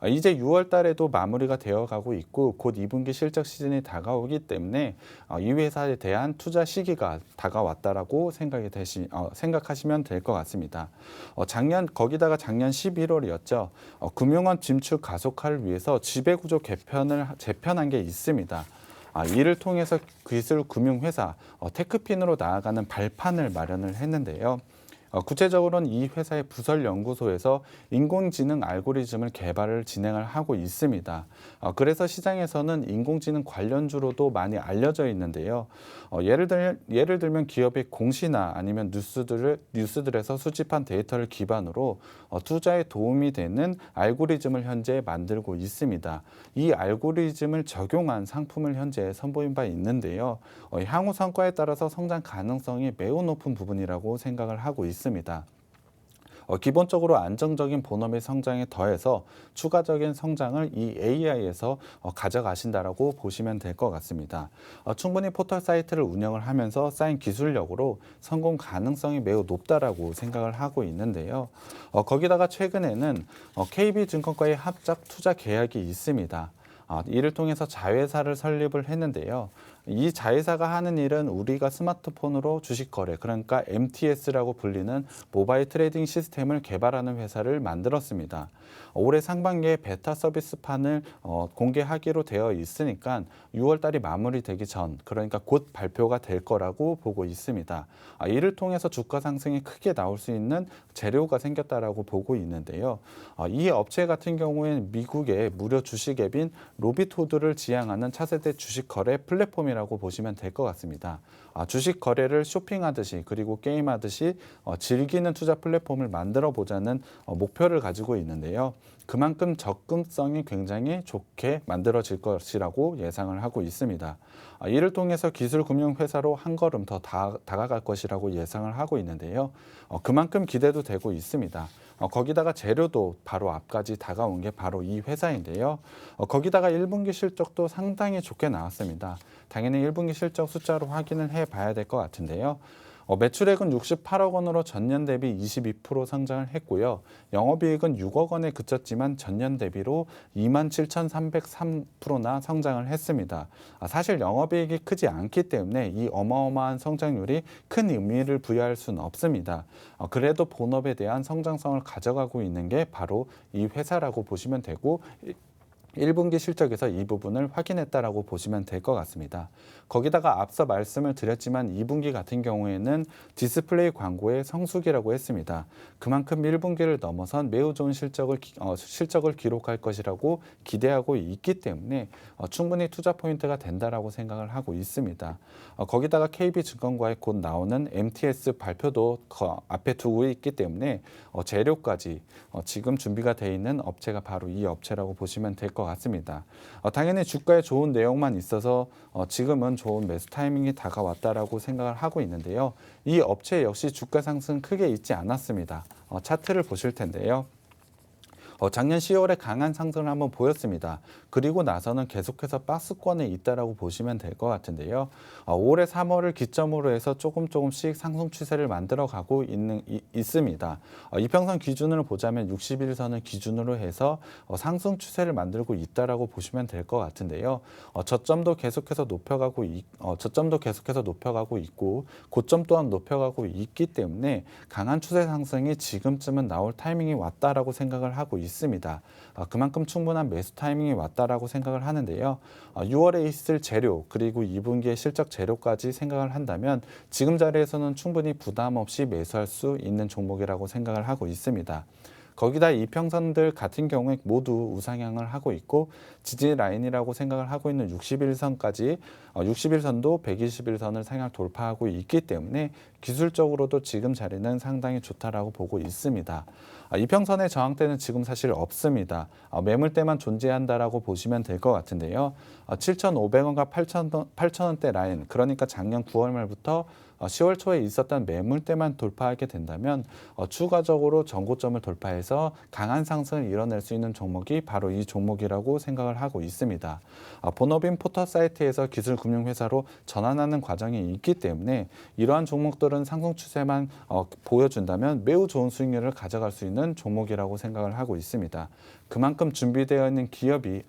이제 6월 달에도 마무리가 되어가고 있고 곧 2분기 실적 시즌이 다가오기 때문에 이 회사에 대한 투자 시기가 다가왔다라고 생각하시면 될 것 같습니다. 거기다가 작년 11월이었죠. 금융원 진출 가속화를 위해서 지배구조 재편한 게 있습니다. 이를 통해서 기술금융회사 테크핀으로 나아가는 발판을 마련을 했는데요. 구체적으로는 이 회사의 부설연구소에서 인공지능 알고리즘을 개발을 진행을 하고 있습니다. 그래서 시장에서는 인공지능 관련주로도 많이 알려져 있는데요. 예를 들면 기업의 공시나 아니면 뉴스들에서 수집한 데이터를 기반으로 투자에 도움이 되는 알고리즘을 현재 만들고 있습니다. 이 알고리즘을 적용한 상품을 현재 선보인 바 있는데요. 향후 성과에 따라서 성장 가능성이 매우 높은 부분이라고 생각을 하고 있습니다. 기본적으로 안정적인 본업의 성장에 더해서 추가적인 성장을 이 AI에서 가져가신다라고 보시면 될 것 같습니다. 충분히 포털 사이트를 운영을 하면서 쌓인 기술력으로 성공 가능성이 매우 높다라고 생각을 하고 있는데요. 거기다가 최근에는 KB증권과의 합작 투자 계약이 있습니다. 이를 통해서 자회사를 설립을 했는데요. 이 자회사가 하는 일은 우리가 스마트폰으로 주식 거래, 그러니까 MTS라고 불리는 모바일 트레이딩 시스템을 개발하는 회사를 만들었습니다. 올해 상반기에 베타 서비스판을 공개하기로 되어 있으니까 6월 달이 마무리되기 전, 그러니까 곧 발표가 될 거라고 보고 있습니다. 이를 통해서 주가 상승이 크게 나올 수 있는 재료가 생겼다라고 보고 있는데요. 이 업체 같은 경우에는 미국의 무료 주식 앱인 로빗후드를 지향하는 차세대 주식 거래 플랫폼이라고 보시면 될 것 같습니다. 주식 거래를 쇼핑하듯이 그리고 게임하듯이 즐기는 투자 플랫폼을 만들어 보자는 목표를 가지고 있는데요. 그만큼 접근성이 굉장히 좋게 만들어질 것이라고 예상을 하고 있습니다. 이를 통해서 기술금융회사로 한 걸음 더 다가갈 것이라고 예상을 하고 있는데요. 그만큼 기대도 되고 있습니다. 거기다가 재료도 바로 앞까지 다가온 게 바로 이 회사인데요. 거기다가 1분기 실적도 상당히 좋게 나왔습니다. 당연히 1분기 실적 숫자로 확인을 해봐야 될 것 같은데요. 매출액은 68억 원으로 전년 대비 22% 성장을 했고요. 영업이익은 6억 원에 그쳤지만 전년 대비로 27,303%나 성장을 했습니다. 사실 영업이익이 크지 않기 때문에 이 어마어마한 성장률이 큰 의미를 부여할 수는 없습니다. 그래도 본업에 대한 성장성을 가져가고 있는 게 바로 이 회사라고 보시면 되고 1분기 실적에서 이 부분을 확인했다라고 보시면 될 것 같습니다. 거기다가 앞서 말씀을 드렸지만 2분기 같은 경우에는 디스플레이 광고의 성수기라고 했습니다. 그만큼 1분기를 넘어선 매우 좋은 실적을 기록할 것이라고 기대하고 있기 때문에 충분히 투자 포인트가 된다라고 생각을 하고 있습니다. 거기다가 KB증권과의 곧 나오는 MTS 발표도 앞에 두고 있기 때문에 재료까지 지금 준비가 돼 있는 업체가 바로 이 업체라고 보시면 될 것 같습니다. 당연히 주가에 좋은 내용만 있어서 지금은 좋은 매수 타이밍이 다가왔다라고 생각을 하고 있는데요. 이 업체 역시 주가 상승 크게 있지 않았습니다. 차트를 보실 텐데요. 작년 10월에 강한 상승을 한번 보였습니다. 그리고 나서는 계속해서 박스권에 있다라고 보시면 될 것 같은데요. 올해 3월을 기점으로 해서 조금씩 상승 추세를 만들어가고 있습니다. 이평선 기준으로 보자면 61선을 기준으로 해서 상승 추세를 만들고 있다라고 보시면 될 것 같은데요. 저점도 계속해서 높여가고 있고 고점 또한 높여가고 있기 때문에 강한 추세 상승이 지금쯤은 나올 타이밍이 왔다라고 생각을 하고 있습니다. 그만큼 충분한 매수 타이밍이 왔다라고 생각을 하는데요. 6월에 있을 재료 그리고 2분기의 실적 재료까지 생각을 한다면 지금 자리에서는 충분히 부담 없이 매수할 수 있는 종목이라고 생각을 하고 있습니다. 거기다 이평선들 같은 경우에 모두 우상향을 하고 있고 지지 라인이라고 생각을 하고 있는 61선까지 61선도 121선을 상향 돌파하고 있기 때문에 기술적으로도 지금 자리는 상당히 좋다라고 보고 있습니다. 이평선의 저항대는 지금 사실 없습니다. 매물대만 존재한다라고 보시면 될 것 같은데요. 7,500원과 8,000원대 라인, 그러니까 작년 9월 말부터 10월 초에 있었던 매물대만 돌파하게 된다면 추가적으로 전고점을 돌파해서 강한 상승을 이뤄낼 수 있는 종목이 바로 이 종목이라고 생각을 하고 있습니다. 본업인 포털사이트에서 기술금융회사로 전환하는 과정이 있기 때문에 이러한 종목들은 상승 추세만 보여준다면 매우 좋은 수익률을 가져갈 수 있는 종목이라고 생각을 하고 있습니다. 그만큼 준비되어 있는 기업이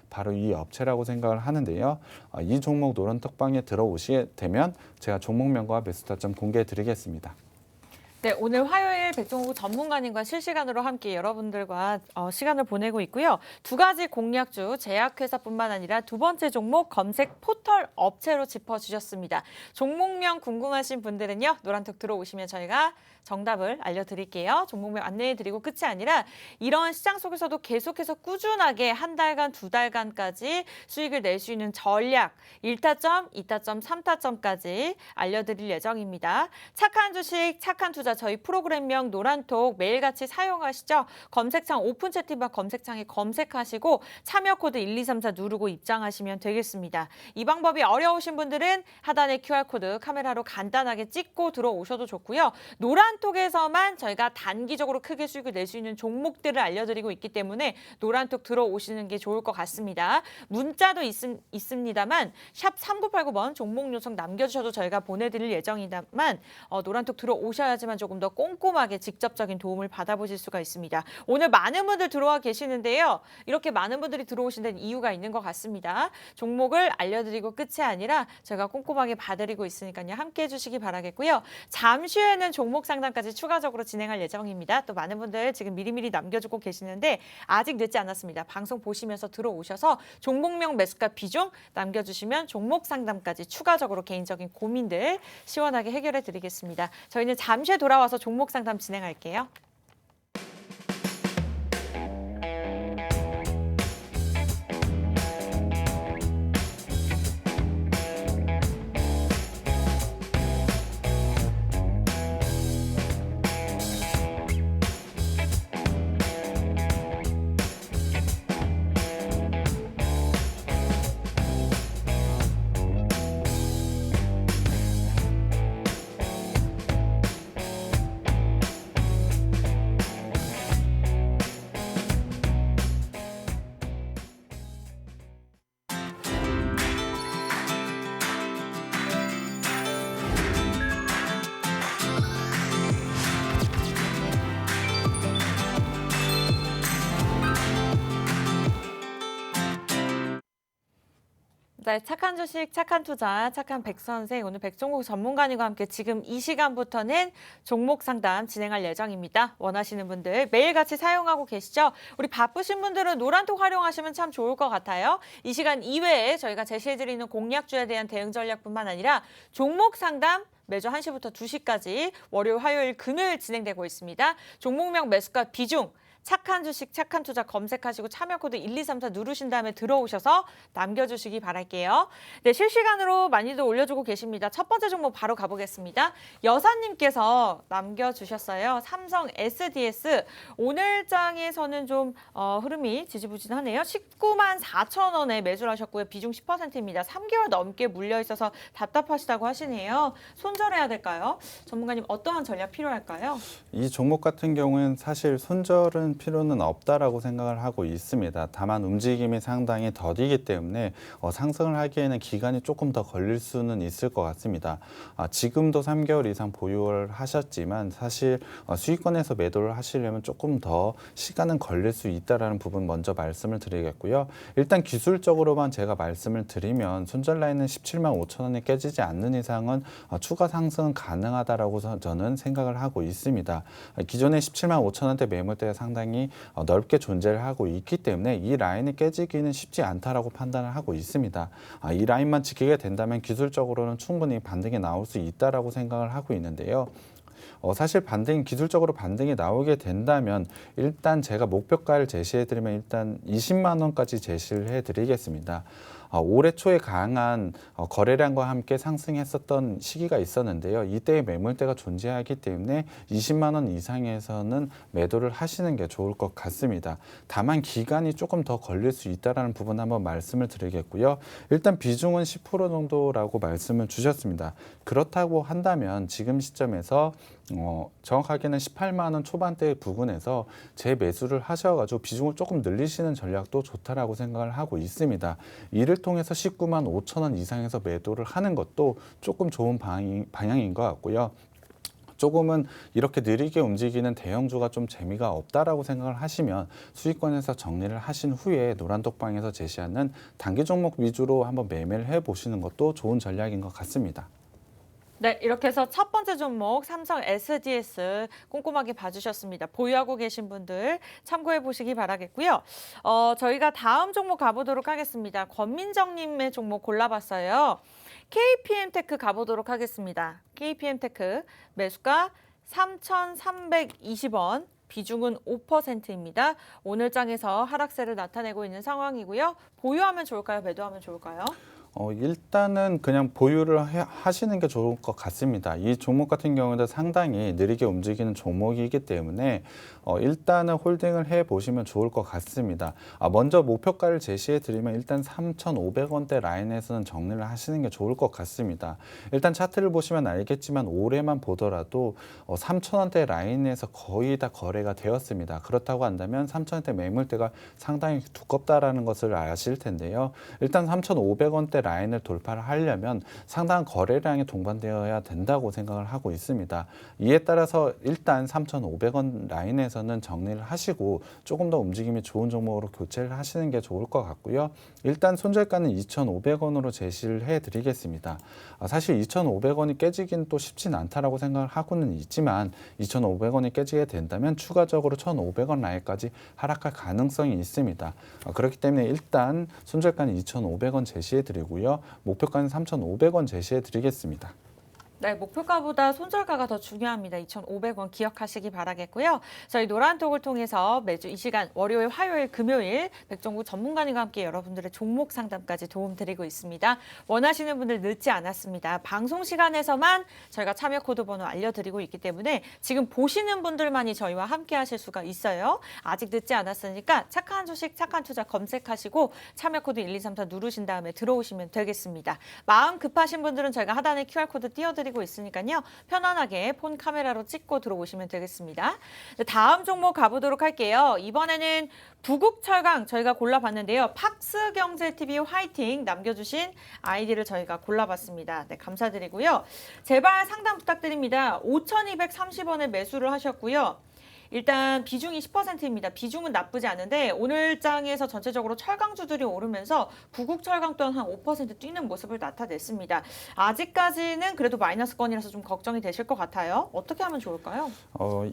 바로 이 업체라고 생각을 하는데요. 이 종목 노란톡방에 들어오시게 되면 제가 종목명과 매수 타점 공개해 드리겠습니다. 네, 오늘 화요일 백종구 전문가님과 실시간으로 함께 여러분들과 시간을 보내고 있고요. 두 가지 공략주, 제약회사뿐만 아니라 두 번째 종목 검색 포털 업체로 짚어주셨습니다. 종목명 궁금하신 분들은요. 노란톡 들어오시면 저희가 정답을 알려드릴게요. 종목명 안내해드리고 끝이 아니라 이런 시장 속에서도 계속해서 꾸준하게 한 달간, 두 달간까지 수익을 낼 수 있는 전략, 1타점, 2타점, 3타점까지 알려드릴 예정입니다. 착한 주식, 착한 투자 저희 프로그램명 노란톡 매일같이 사용하시죠. 검색창 오픈 채팅방 검색창에 검색하시고 참여 코드 1234 누르고 입장하시면 되겠습니다. 이 방법이 어려우신 분들은 하단의 QR코드 카메라로 간단하게 찍고 들어오셔도 좋고요. 노란톡에서만 저희가 단기적으로 크게 수익을 낼 수 있는 종목들을 알려드리고 있기 때문에 노란톡 들어오시는 게 좋을 것 같습니다. 문자도 있습니다만 샵 3989번 종목 요청 남겨주셔도 저희가 보내드릴 예정이다만 노란톡 들어오셔야지만 조금 더 꼼꼼하게 직접적인 도움을 받아보실 수가 있습니다. 오늘 많은 분들 들어와 계시는데요. 이렇게 많은 분들이 들어오신 데는 이유가 있는 것 같습니다. 종목을 알려드리고 끝이 아니라 저희가 꼼꼼하게 봐드리고 있으니까요. 함께해 주시기 바라겠고요. 잠시 후에는 종목 상담까지 추가적으로 진행할 예정입니다. 또 많은 분들 지금 미리미리 남겨주고 계시는데 아직 늦지 않았습니다. 방송 보시면서 들어오셔서 종목명 매수가 비중 남겨주시면 종목 상담까지 추가적으로 개인적인 고민들 시원하게 해결해 드리겠습니다. 저희는 잠시 후에 돌아와서 종목 상담 진행할게요. 네, 착한 주식, 착한 투자, 착한 백선생, 오늘 백종국 전문가님과 함께 지금 이 시간부터는 종목 상담 진행할 예정입니다. 원하시는 분들 매일같이 사용하고 계시죠? 우리 바쁘신 분들은 노란톡 활용하시면 참 좋을 것 같아요. 이 시간 이외에 저희가 제시해드리는 공략주에 대한 대응 전략뿐만 아니라 종목 상담 매주 1시부터 2시까지 월요일, 화요일, 금요일 진행되고 있습니다. 종목명 매수가 비중, 착한 주식, 착한 투자 검색하시고 참여 코드 1234 누르신 다음에 들어오셔서 남겨주시기 바랄게요. 네, 실시간으로 많이들 올려주고 계십니다. 첫 번째 종목 바로 가보겠습니다. 여사님께서 남겨주셨어요. 삼성 SDS. 오늘 장에서는 좀 흐름이 지지부진하네요. 19만 4천 원에 매수를 하셨고요. 비중 10%입니다. 3개월 넘게 물려있어서 답답하시다고 하시네요. 손절해야 될까요? 전문가님 어떠한 전략 필요할까요? 이 종목 같은 경우는 사실 손절은 필요는 없다라고 생각을 하고 있습니다. 다만 움직임이 상당히 더디기 때문에 상승을 하기에는 기간이 조금 더 걸릴 수는 있을 것 같습니다. 지금도 3개월 이상 보유를 하셨지만 사실 수익권에서 매도를 하시려면 조금 더 시간은 걸릴 수 있다라는 부분 먼저 말씀을 드리겠고요. 일단 기술적으로만 제가 말씀을 드리면 손절 라인은 17만 5천 원이 깨지지 않는 이상은 추가 상승은 가능하다라고 저는 생각을 하고 있습니다. 기존의 17만 5천 원대 매물대가 상당히 넓게 존재를 하고 있기 때문에 이 라인이 깨지기는 쉽지 않다라고 판단을 하고 있습니다. 이 라인만 지키게 된다면 기술적으로는 충분히 반등이 나올 수 있다라고 생각을 하고 있는데요. 사실 기술적으로 반등이 나오게 된다면 일단 제가 목표가를 제시해드리면 일단 20만 원까지 제시를 해드리겠습니다. 올해 초에 강한 거래량과 함께 상승했었던 시기가 있었는데요. 이때의 매물대가 존재하기 때문에 20만 원 이상에서는 매도를 하시는 게 좋을 것 같습니다. 다만 기간이 조금 더 걸릴 수 있다는 부분 한번 말씀을 드리겠고요. 일단 비중은 10% 정도라고 말씀을 주셨습니다. 그렇다고 한다면 지금 시점에서 정확하게는 18만 원 초반대 부근에서 재매수를 하셔가지고 비중을 조금 늘리시는 전략도 좋다라고 생각을 하고 있습니다. 이를 통해서 19만 5천 원 이상에서 매도를 하는 것도 조금 좋은 방향인 것 같고요. 조금은 이렇게 느리게 움직이는 대형주가 좀 재미가 없다라고 생각을 하시면 수익권에서 정리를 하신 후에 노란톡방에서 제시하는 단기 종목 위주로 한번 매매를 해보시는 것도 좋은 전략인 것 같습니다. 네, 이렇게 해서 첫 번째 종목 삼성 SDS 꼼꼼하게 봐주셨습니다. 보유하고 계신 분들 참고해 보시기 바라겠고요. 저희가 다음 종목 가보도록 하겠습니다. 권민정님의 종목 골라봤어요. KPM테크 가보도록 하겠습니다. KPM테크 매수가 3,320원. 비중은 5%입니다. 오늘 장에서 하락세를 나타내고 있는 상황이고요. 보유하면 좋을까요? 매도하면 좋을까요? 일단은 그냥 보유를 하시는 게 좋을 것 같습니다. 이 종목 같은 경우는 상당히 느리게 움직이는 종목이기 때문에 일단은 홀딩을 해보시면 좋을 것 같습니다. 먼저 목표가를 제시해 드리면 일단 3,500원대 라인에서는 정리를 하시는 게 좋을 것 같습니다. 일단 차트를 보시면 알겠지만 올해만 보더라도 3,000원대 라인에서 거의 다 거래가 되었습니다. 그렇다고 한다면 3,000원대 매물대가 상당히 두껍다라는 것을 아실 텐데요. 일단 3,500원대 라인을 돌파를 하려면 상당한 거래량이 동반되어야 된다고 생각을 하고 있습니다. 이에 따라서 일단 3,500원 라인에서는 정리를 하시고 조금 더 움직임이 좋은 종목으로 교체를 하시는 게 좋을 것 같고요. 일단 손절가는 2,500원으로 제시를 해드리겠습니다. 사실 2,500원이 깨지긴 또 쉽진 않다라고 생각을 하고는 있지만 2,500원이 깨지게 된다면 추가적으로 1,500원 라인까지 하락할 가능성이 있습니다. 그렇기 때문에 일단 손절가는 2,500원 제시해드리고 목표가는 3,500원 제시해 드리겠습니다. 네, 목표가보다 손절가가 더 중요합니다. 2,500원 기억하시기 바라겠고요. 저희 노란톡을 통해서 매주 이 시간 월요일, 화요일, 금요일 백종국 전문가님과 함께 여러분들의 종목 상담까지 도움드리고 있습니다. 원하시는 분들 늦지 않았습니다. 방송 시간에서만 저희가 참여 코드 번호 알려드리고 있기 때문에 지금 보시는 분들만이 저희와 함께 하실 수가 있어요. 아직 늦지 않았으니까 착한 주식, 착한 투자 검색하시고 참여 코드 1234 누르신 다음에 들어오시면 되겠습니다. 마음 급하신 분들은 저희가 하단에 QR코드 띄워드리고 있으니까요. 편안하게 폰 카메라로 찍고 들어오시면 되겠습니다. 다음 종목 가보도록 할게요. 이번에는 부국철강 저희가 골라봤는데요. 팍스경제TV 화이팅 남겨주신 아이디를 저희가 골라봤습니다. 네, 감사드리고요. 제발 상담 부탁드립니다. 5,230원에 매수를 하셨고요. 일단 비중이 10%입니다. 비중은 나쁘지 않은데 오늘 장에서 전체적으로 철강주들이 오르면서 구국철강 또한 한 5% 뛰는 모습을 나타냈습니다. 아직까지는 그래도 마이너스권이라서 좀 걱정이 되실 것 같아요. 어떻게 하면 좋을까요?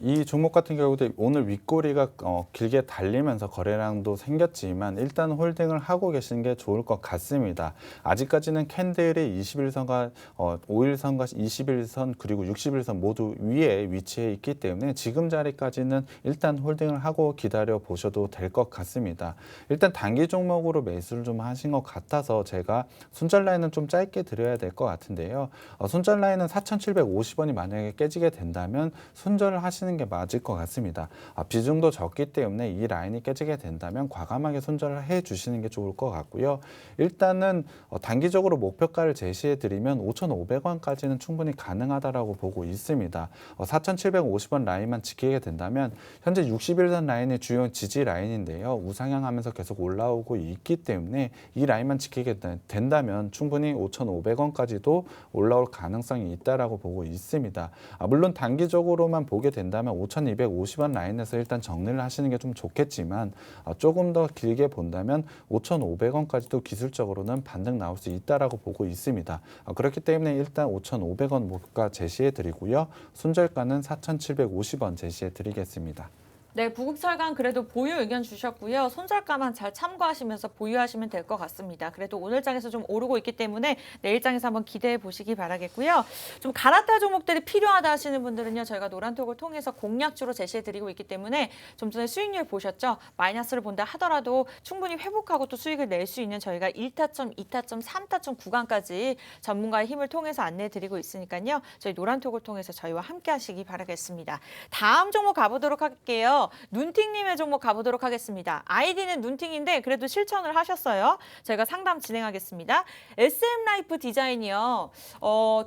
이 종목 같은 경우도 오늘 윗꼬리가 길게 달리면서 거래량도 생겼지만 일단 홀딩을 하고 계시는 게 좋을 것 같습니다. 아직까지는 캔들이 21선과 5일선과 21선 그리고 60일선 모두 위에 위치해 있기 때문에 지금 자리까지는 일단 홀딩을 하고 기다려 보셔도 될 것 같습니다. 일단 단기 종목으로 매수를 좀 하신 것 같아서 제가 손절 라인은 좀 짧게 드려야 될 것 같은데요. 손절 라인은 4,750원이 만약에 깨지게 된다면 손절을 하시는 게 맞을 것 같습니다. 비중도 적기 때문에 이 라인이 깨지게 된다면 과감하게 손절을 해 주시는 게 좋을 것 같고요. 일단은 단기적으로 목표가를 제시해 드리면 5,500원까지는 충분히 가능하다라고 보고 있습니다. 4,750원 라인만 지키게 된다면 현재 60일선 라인이 주요 지지 라인인데요. 우상향하면서 계속 올라오고 있기 때문에 이 라인만 지키게 된다면 충분히 5,500원까지도 올라올 가능성이 있다라고 보고 있습니다. 물론 단기적으로만 보게 된다면 5,250원 라인에서 일단 정리를 하시는 게 좀 좋겠지만 조금 더 길게 본다면 5,500원까지도 기술적으로는 반등 나올 수 있다라고 보고 있습니다. 그렇기 때문에 일단 5,500원 목표가 제시해 드리고요. 손절가는 4,750원 제시해 드리겠습니다. 네, 부국철강 그래도 보유 의견 주셨고요. 손절가만 잘 참고하시면서 보유하시면 될 것 같습니다. 그래도 오늘 장에서 좀 오르고 있기 때문에 내일 장에서 한번 기대해 보시기 바라겠고요. 좀 갈아탈 종목들이 필요하다 하시는 분들은요. 저희가 노란톡을 통해서 공략주로 제시해 드리고 있기 때문에 좀 전에 수익률 보셨죠? 마이너스를 본다 하더라도 충분히 회복하고 또 수익을 낼 수 있는 저희가 1타점, 2타점, 3타점 구간까지 전문가의 힘을 통해서 안내해 드리고 있으니까요. 저희 노란톡을 통해서 저희와 함께 하시기 바라겠습니다. 다음 종목 가보도록 할게요. 눈팅님의 종목 가보도록 하겠습니다. 아이디는 눈팅인데 그래도 실천을 하셨어요. 저희가 상담 진행하겠습니다. SM라이프 디자인이요.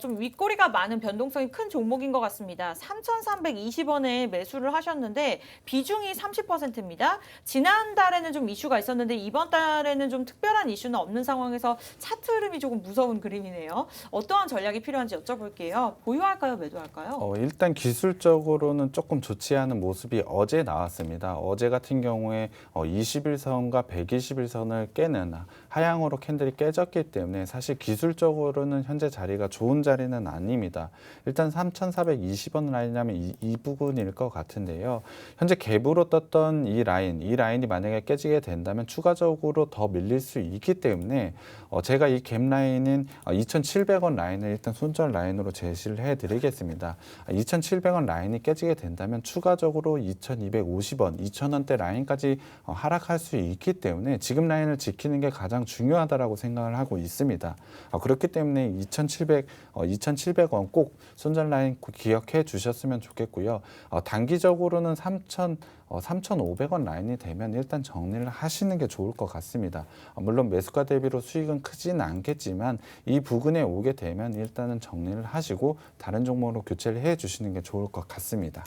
좀 윗꼬리가 많은 변동성이 큰 종목인 것 같습니다. 3,320원에 매수를 하셨는데 비중이 30%입니다. 지난달에는 좀 이슈가 있었는데 이번 달에는 좀 특별한 이슈는 없는 상황에서 차트 흐름이 조금 무서운 그림이네요. 어떠한 전략이 필요한지 여쭤볼게요. 보유할까요? 매도할까요? 일단 기술적으로는 조금 좋지 않은 모습이 어제 나왔습니다. 어제 같은 경우에 21선과 121선을 깨는 하향으로 캔들이 깨졌기 때문에 사실 기술적으로는 현재 자리가 좋은 자리는 아닙니다. 일단 3,420원 라인이라면 이 부분일 것 같은데요. 현재 갭으로 떴던 이 라인이 만약에 깨지게 된다면 추가적으로 더 밀릴 수 있기 때문에 제가 이 갭 라인인 2,700원 라인을 일단 손절 라인으로 제시를 해드리겠습니다. 2,700원 라인이 깨지게 된다면 추가적으로 2,250원, 2,000원대 라인까지 하락할 수 있기 때문에 지금 라인을 지키는 게 가장 중요하다라고 생각을 하고 있습니다. 그렇기 때문에 2,700원 꼭 손절 라인 기억해 주셨으면 좋겠고요. 단기적으로는 3,500원 라인이 되면 일단 정리를 하시는 게 좋을 것 같습니다. 물론 매수가 대비로 수익은 크지는 않겠지만 이 부근에 오게 되면 일단은 정리를 하시고 다른 종목으로 교체를 해 주시는 게 좋을 것 같습니다.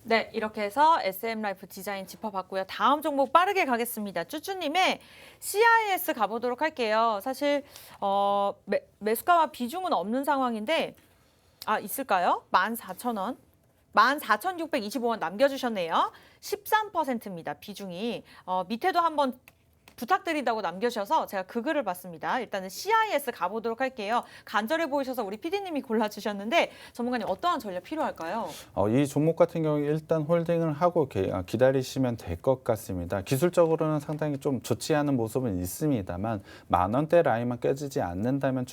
네, 이렇게 해서 SM라이프 디자인 짚어봤고요. 다음 종목 빠르게 가겠습니다. 쭈쭈님의 CIS 가보도록 할게요. 사실 매수가와 비중은 없는 상황인데 있을까요? 14,000원. 14,625원 남겨주셨네요. 13%입니다. 비중이. 밑에도 한번 부탁드린다고 남겨주셔서 제가 그 글을 봤습니다. 일단은 CIS 가보도록 할게요. 간절해 보이셔서 우리 PD님이 골라주셨는데 전문가님 어떠한 전략 필요할까요? 이 종목 같은 경우 일단 홀딩을 하고 기다리시면 될 것 같습니다. 기술적으로는 상당히 좀 좋지 않은 모습은 있습니다만 10,000원대 라인만 깨지지 않는다면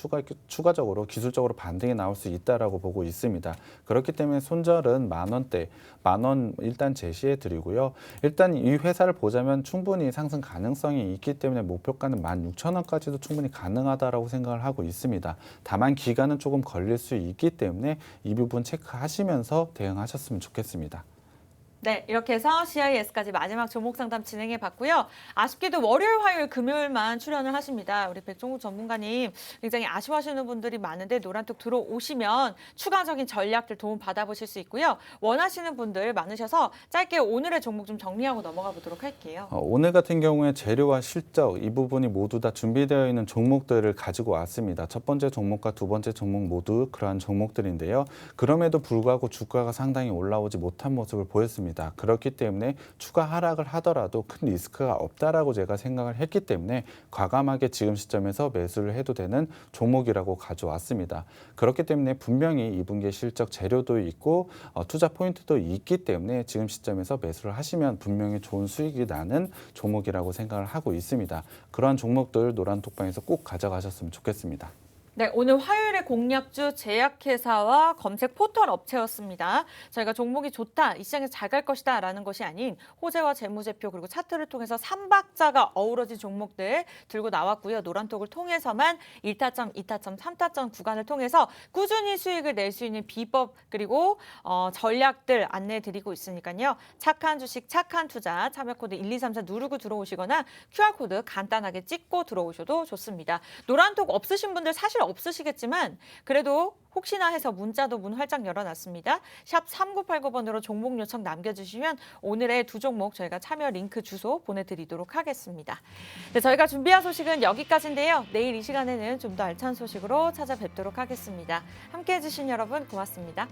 추가적으로 기술적으로 반등이 나올 수 있다라고 보고 있습니다. 그렇기 때문에 손절은 10,000원대, 10,000원 일단 제시해 드리고요. 일단 이 회사를 보자면 충분히 상승 가능성이 있기 때문에 목표가는 16,000원까지도 충분히 가능하다라고 생각을 하고 있습니다. 다만 기간은 조금 걸릴 수 있기 때문에 이 부분 체크하시면서 대응하셨으면 좋겠습니다. 네, 이렇게 해서 CIS까지 마지막 종목 상담 진행해 봤고요. 아쉽게도 월요일, 화요일, 금요일만 출연을 하십니다. 우리 백종욱 전문가님 굉장히 아쉬워하시는 분들이 많은데 노란톡 들어오시면 추가적인 전략들 도움 받아보실 수 있고요. 원하시는 분들 많으셔서 짧게 오늘의 종목 좀 정리하고 넘어가 보도록 할게요. 오늘 같은 경우에 재료와 실적 이 부분이 모두 다 준비되어 있는 종목들을 가지고 왔습니다. 첫 번째 종목과 두 번째 종목 모두 그러한 종목들인데요. 그럼에도 불구하고 주가가 상당히 올라오지 못한 모습을 보였습니다. 있습니다. 그렇기 때문에 추가 하락을 하더라도 큰 리스크가 없다라고 제가 생각을 했기 때문에 과감하게 지금 시점에서 매수를 해도 되는 종목이라고 가져왔습니다. 그렇기 때문에 분명히 2분기에 실적 재료도 있고 투자 포인트도 있기 때문에 지금 시점에서 매수를 하시면 분명히 좋은 수익이 나는 종목이라고 생각을 하고 있습니다. 그러한 종목들 노란톡방에서 꼭 가져가셨으면 좋겠습니다. 네, 오늘 화요일에 공략주 제약회사와 검색 포털 업체였습니다. 저희가 종목이 좋다, 이 시장에서 잘 갈 것이다 라는 것이 아닌 호재와 재무제표 그리고 차트를 통해서 3박자가 어우러진 종목들 들고 나왔고요. 노란톡을 통해서만 1타점, 2타점, 3타점 구간을 통해서 꾸준히 수익을 낼 수 있는 비법 그리고 전략들 안내해드리고 있으니까요. 착한 주식, 착한 투자 참여 코드 1234 누르고 들어오시거나 QR코드 간단하게 찍고 들어오셔도 좋습니다. 노란톡 없으신 분들 사실 없으시겠지만 그래도 혹시나 해서 문자도 문 활짝 열어놨습니다. 샵 3989번으로 종목 요청 남겨주시면 오늘의 두 종목 저희가 참여 링크 주소 보내드리도록 하겠습니다. 네, 저희가 준비한 소식은 여기까지인데요. 내일 이 시간에는 좀 더 알찬 소식으로 찾아뵙도록 하겠습니다. 함께해 주신 여러분 고맙습니다.